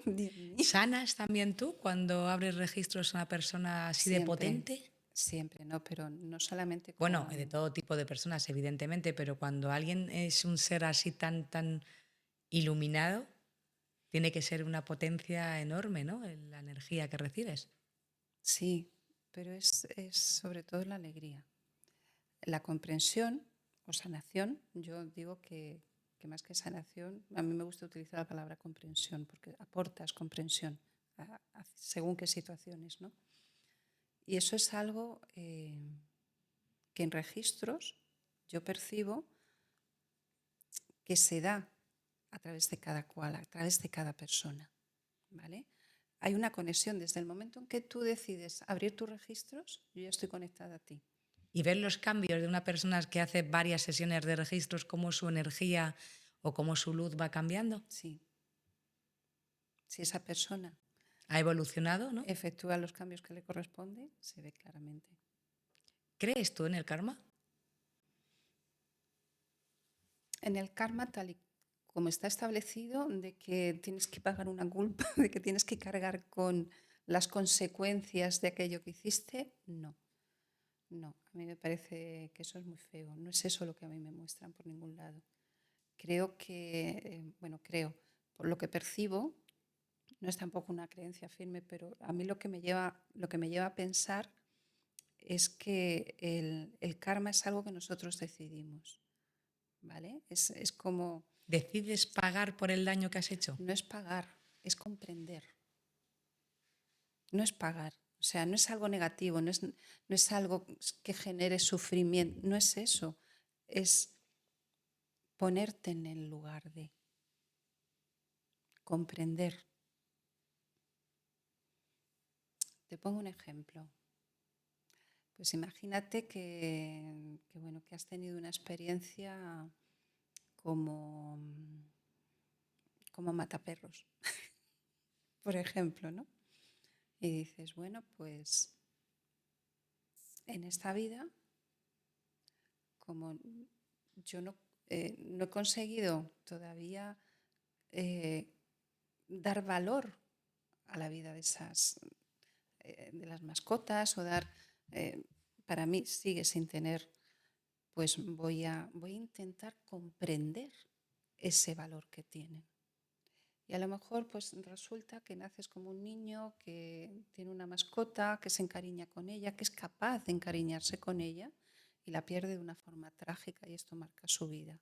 Dios mío. ¿Sanas también tú cuando abres registros a una persona así de Siempre, potente? siempre, ¿no? Pero no solamente Bueno, de con... todo tipo de personas, evidentemente, pero cuando alguien es un ser así tan iluminado, tiene que ser una potencia enorme, ¿no? La energía que recibes. Sí, pero es sobre todo la alegría. La comprensión o sanación, yo digo que más que sanación, a mí me gusta utilizar la palabra comprensión porque aportas comprensión según qué situaciones, ¿no? Y eso es algo que en registros yo percibo que se da a través de cada cual, a través de cada persona, ¿vale? Hay una conexión desde el momento en que tú decides abrir tus registros, yo ya estoy conectada a ti. Y ver los cambios de una persona que hace varias sesiones de registros, cómo su energía o cómo su luz va cambiando. Sí. Si esa persona Ha evolucionado, ¿no? efectúa los cambios que le corresponde, se ve claramente. ¿Crees tú en el karma? En el karma, tal y como está establecido, de que tienes que pagar una culpa, de que tienes que cargar con las consecuencias de aquello que hiciste, no. No, a mí me parece que eso es muy feo. No es eso lo que a mí me muestran por ningún lado. Creo que, creo, por lo que percibo, no es tampoco una creencia firme, pero a mí lo que me lleva a pensar es que el karma es algo que nosotros decidimos, ¿vale? Es como, ¿Decides pagar por el daño que has hecho? no es pagar, es comprender, no es pagar. O sea, no es algo negativo, no es algo que genere sufrimiento, no es eso, es ponerte en el lugar de comprender. Te pongo un ejemplo. Pues imagínate que has tenido una experiencia como, como mataperros, por ejemplo, ¿no? Y dices, bueno, pues en esta vida, como yo no he conseguido todavía eh, dar valor a la vida de de las mascotas o para mí sigue sin tener, pues voy a intentar comprender ese valor que tienen. Y a lo mejor pues resulta que naces como un niño que tiene una mascota, que se encariña con ella, que es capaz de encariñarse con ella y la pierde de una forma trágica y esto marca su vida.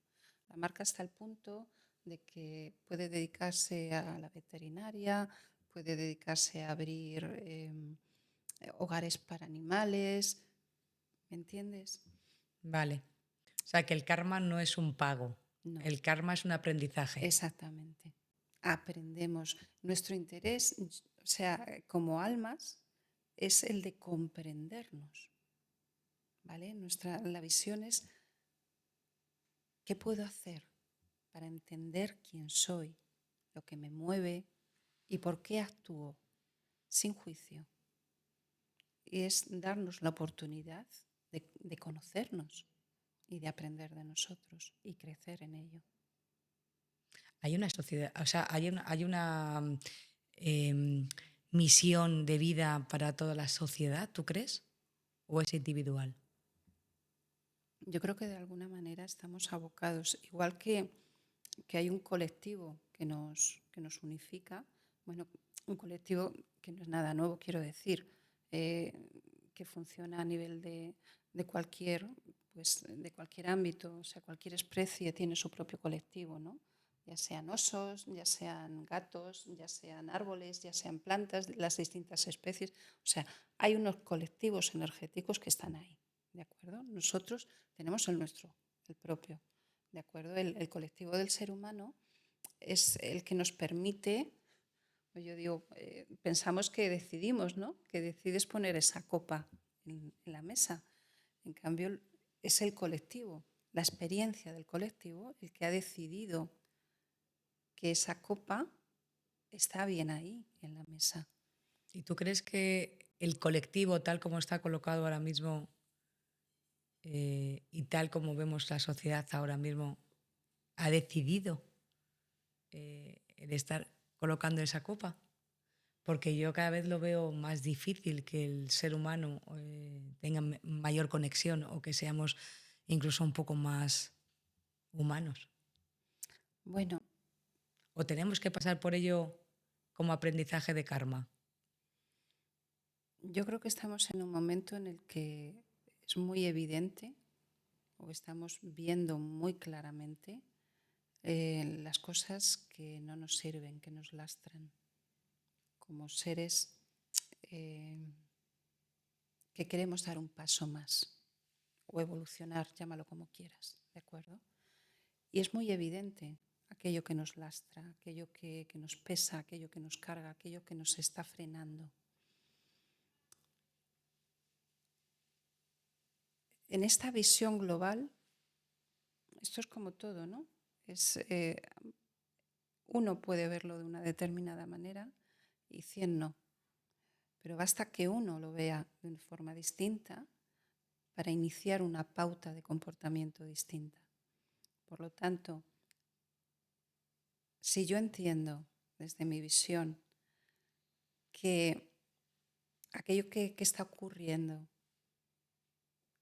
La marca hasta el punto de que puede dedicarse a la veterinaria, puede dedicarse a abrir hogares para animales, ¿me entiendes? Vale. O sea, que el karma no es un pago. No, El karma es un aprendizaje. exactamente. Aprendemos. Nuestro interés, o sea, como almas, es el de comprendernos, ¿vale? La visión es ¿qué puedo hacer para entender quién soy, lo que me mueve y por qué actúo sin juicio? Y es darnos la oportunidad de conocernos y de aprender de nosotros y crecer en ello. Hay una sociedad, o sea, hay una em, misión de vida para toda la sociedad, ¿tú crees? ¿O es individual? Yo creo que de alguna manera estamos abocados, igual que hay un colectivo que nos unifica, bueno, un colectivo que no es nada nuevo, quiero decir, eh, que funciona a nivel de cualquier, pues, de cualquier ámbito, o sea, cualquier especie tiene su propio colectivo, ¿no? Ya sean osos, ya sean gatos, ya sean árboles, ya sean plantas, las distintas especies. O sea, hay unos colectivos energéticos que están ahí, ¿de acuerdo? Nosotros tenemos el nuestro, el propio. ¿De acuerdo? El colectivo del ser humano es el que nos permite, yo digo, pensamos que decidimos, ¿no? Que decides poner esa copa en la mesa. En cambio, es el colectivo, la experiencia del colectivo, el que ha decidido que esa copa está bien ahí en la mesa. ¿Y tú crees que el colectivo, tal como está colocado ahora mismo y tal como vemos la sociedad ahora mismo, ha decidido el estar colocando esa copa? Porque yo cada vez lo veo más difícil que el ser humano tenga mayor conexión o que seamos incluso un poco más humanos. Bueno, O tenemos que pasar por ello como aprendizaje de karma. yo creo que estamos en un momento en el que es muy evidente o estamos viendo muy claramente las cosas que no nos sirven, que nos lastran, como seres que queremos dar un paso más o evolucionar, llámalo como quieras, ¿de acuerdo? Y es muy evidente aquello que nos lastra, aquello que nos pesa, aquello que nos carga, aquello que nos está frenando. En esta visión global, esto es como todo, ¿no? Uno puede verlo de una determinada manera y 100 no. Pero basta que uno lo vea de una forma distinta para iniciar una pauta de comportamiento distinta. Por lo tanto, si yo entiendo desde mi visión que aquello que está ocurriendo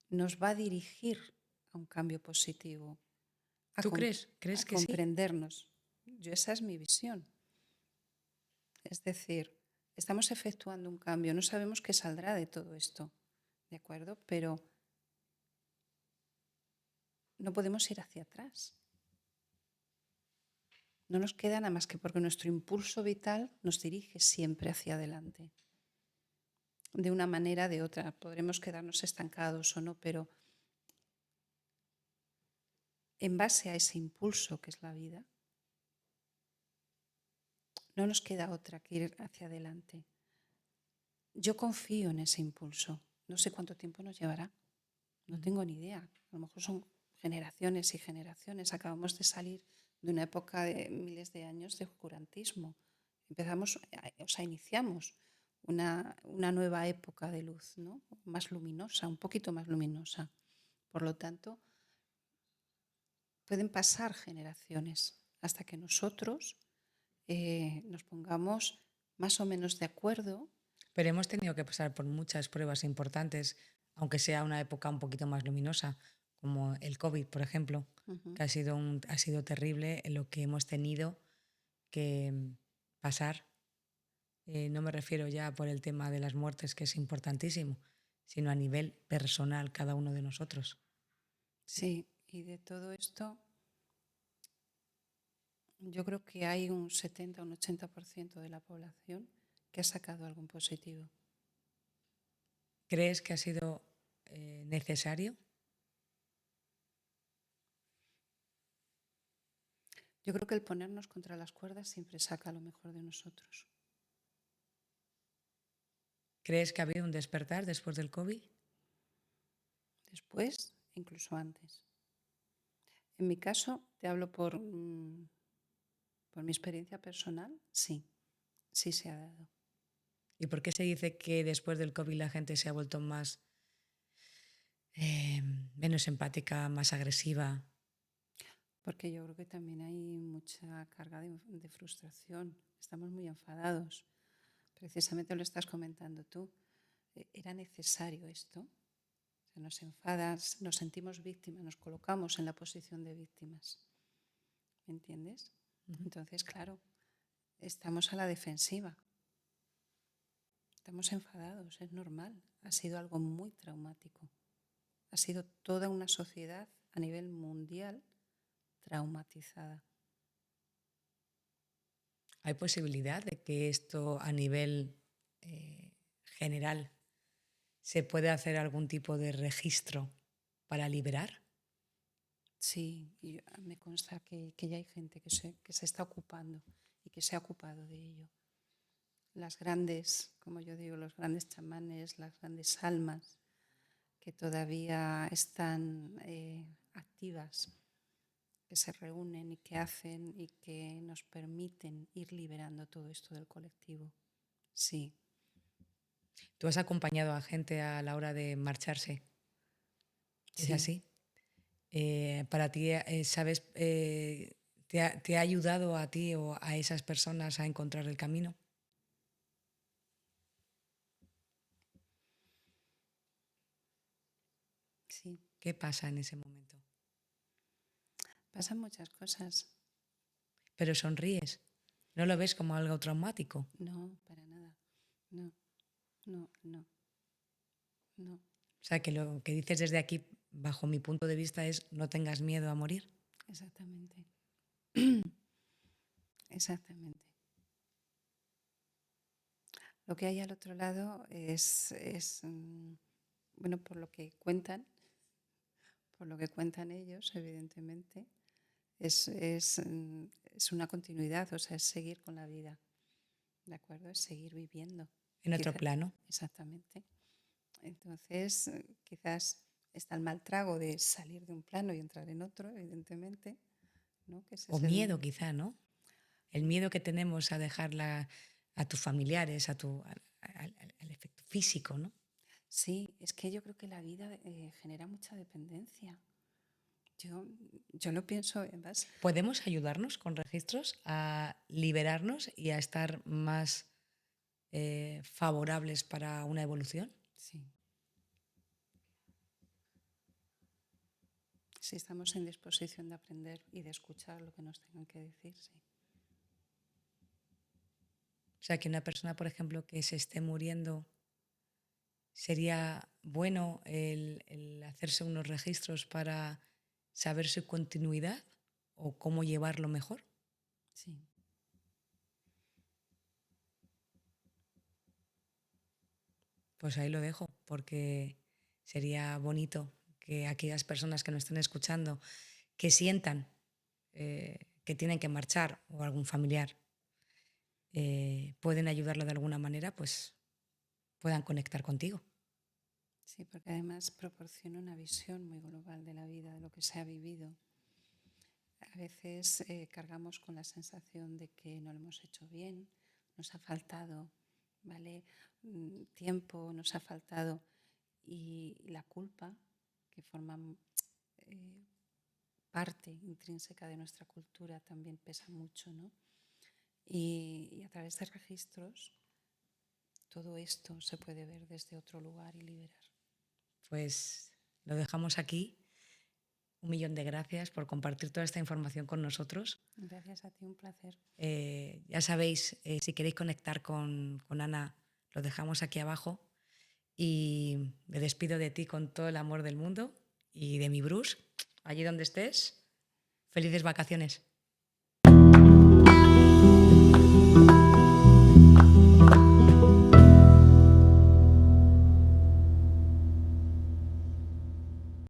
nos va a dirigir a un cambio positivo, ¿Tú crees? a ¿Crees que sí? comprendernos. Esa es mi visión. Es decir, estamos efectuando un cambio, no sabemos qué saldrá de todo esto, ¿de acuerdo? Pero no podemos ir hacia atrás. No nos queda nada más que porque nuestro impulso vital nos dirige siempre hacia adelante. De una manera o de otra, podremos quedarnos estancados o no, pero en base a ese impulso que es la vida, no nos queda otra que ir hacia adelante. Yo confío en ese impulso. No sé cuánto tiempo nos llevará. No tengo ni idea. A lo mejor son generaciones y generaciones. Acabamos de salir de una época de miles de años de oscurantismo. Iniciamos una nueva época de luz, ¿no? Más luminosa, un poquito más luminosa. Por lo tanto, pueden pasar generaciones hasta que nosotros nos pongamos más o menos de acuerdo. Pero hemos tenido que pasar por muchas pruebas importantes, aunque sea una época un poquito más luminosa, como el COVID, por ejemplo, que ha sido terrible lo que hemos tenido que pasar. No me refiero ya por el tema de las muertes, que es importantísimo, sino a nivel personal, cada uno de nosotros. Sí, y de todo esto yo creo que hay un 70, un 80% de la población que ha sacado algo positivo. ¿Crees que ha sido necesario? Yo creo que el ponernos contra las cuerdas siempre saca lo mejor de nosotros. ¿Crees que ha habido un despertar después del COVID? Después, incluso antes. En mi caso, te hablo por mi experiencia personal, sí se ha dado. ¿Y por qué se dice que después del COVID la gente se ha vuelto menos empática, más agresiva? Porque yo creo que también hay mucha carga de frustración. Estamos muy enfadados. Precisamente lo estás comentando tú. ¿Era necesario esto? O sea, nos enfadas, nos sentimos víctimas, nos colocamos en la posición de víctimas. ¿Me entiendes? Entonces, claro, estamos a la defensiva. Estamos enfadados, es normal. Ha sido algo muy traumático. Ha sido toda una sociedad a nivel mundial traumatizada. ¿Hay posibilidad de que esto a nivel general se pueda hacer algún tipo de registro para liberar? Sí, y me consta que ya hay gente que se está ocupando y que se ha ocupado de ello. Las grandes, como yo digo, los grandes chamanes, las grandes almas que todavía están activas, que se reúnen y que hacen y que nos permiten ir liberando todo esto del colectivo. Sí. ¿Tú has acompañado a gente a la hora de marcharse? ¿Es Sí. así? Para ti, ¿sabes? ¿Te ha ayudado a ti o a esas personas a encontrar el camino? Sí, ¿Qué pasa en ese momento? pasan muchas cosas. Pero sonríes. ¿No lo ves como algo traumático? No, para nada. No, no, no, no. O sea, que lo que dices desde aquí, bajo mi punto de vista, es no tengas miedo a morir. Exactamente. Exactamente. Lo que hay al otro lado bueno, por lo que cuentan ellos, evidentemente, es una continuidad, o sea, es seguir con la vida, ¿de acuerdo? Es seguir viviendo. En otro plano. Exactamente. Entonces, quizás está el mal trago de salir de un plano y entrar en otro, evidentemente, ¿no? Que ese O es miedo, quizá, ¿no? El miedo que tenemos a dejarla a tus familiares, al efecto físico, ¿no? Sí, es que yo creo que la vida genera mucha dependencia. Yo lo pienso, además, ¿Podemos ayudarnos con registros a liberarnos y a estar más favorables para una evolución? sí. Si estamos en disposición de aprender y de escuchar lo que nos tengan que decir, sí. O sea, que una persona, por ejemplo, que se esté muriendo, sería bueno el hacerse unos registros para saber su continuidad o cómo llevarlo mejor. Sí. Pues ahí lo dejo, porque sería bonito que aquellas personas que nos estén escuchando, que sientan que tienen que marchar o algún familiar, pueden ayudarlo de alguna manera, pues puedan conectar contigo. Sí, porque además proporciona una visión muy global de la vida, de lo que se ha vivido. A veces cargamos con la sensación de que no lo hemos hecho bien, nos ha faltado, ¿vale? Tiempo, nos ha faltado, y la culpa, que forma eh, parte intrínseca de nuestra cultura, también pesa mucho, ¿no? Y a través de registros todo esto se puede ver desde otro lugar y liberar. Pues lo dejamos aquí. 1.000.000 de gracias por compartir toda esta información con nosotros. Gracias a ti, un placer. Ya sabéis, si queréis conectar con Ana, lo dejamos aquí abajo. Y me despido de ti con todo el amor del mundo y de mi Bruce, allí donde estés. Felices vacaciones.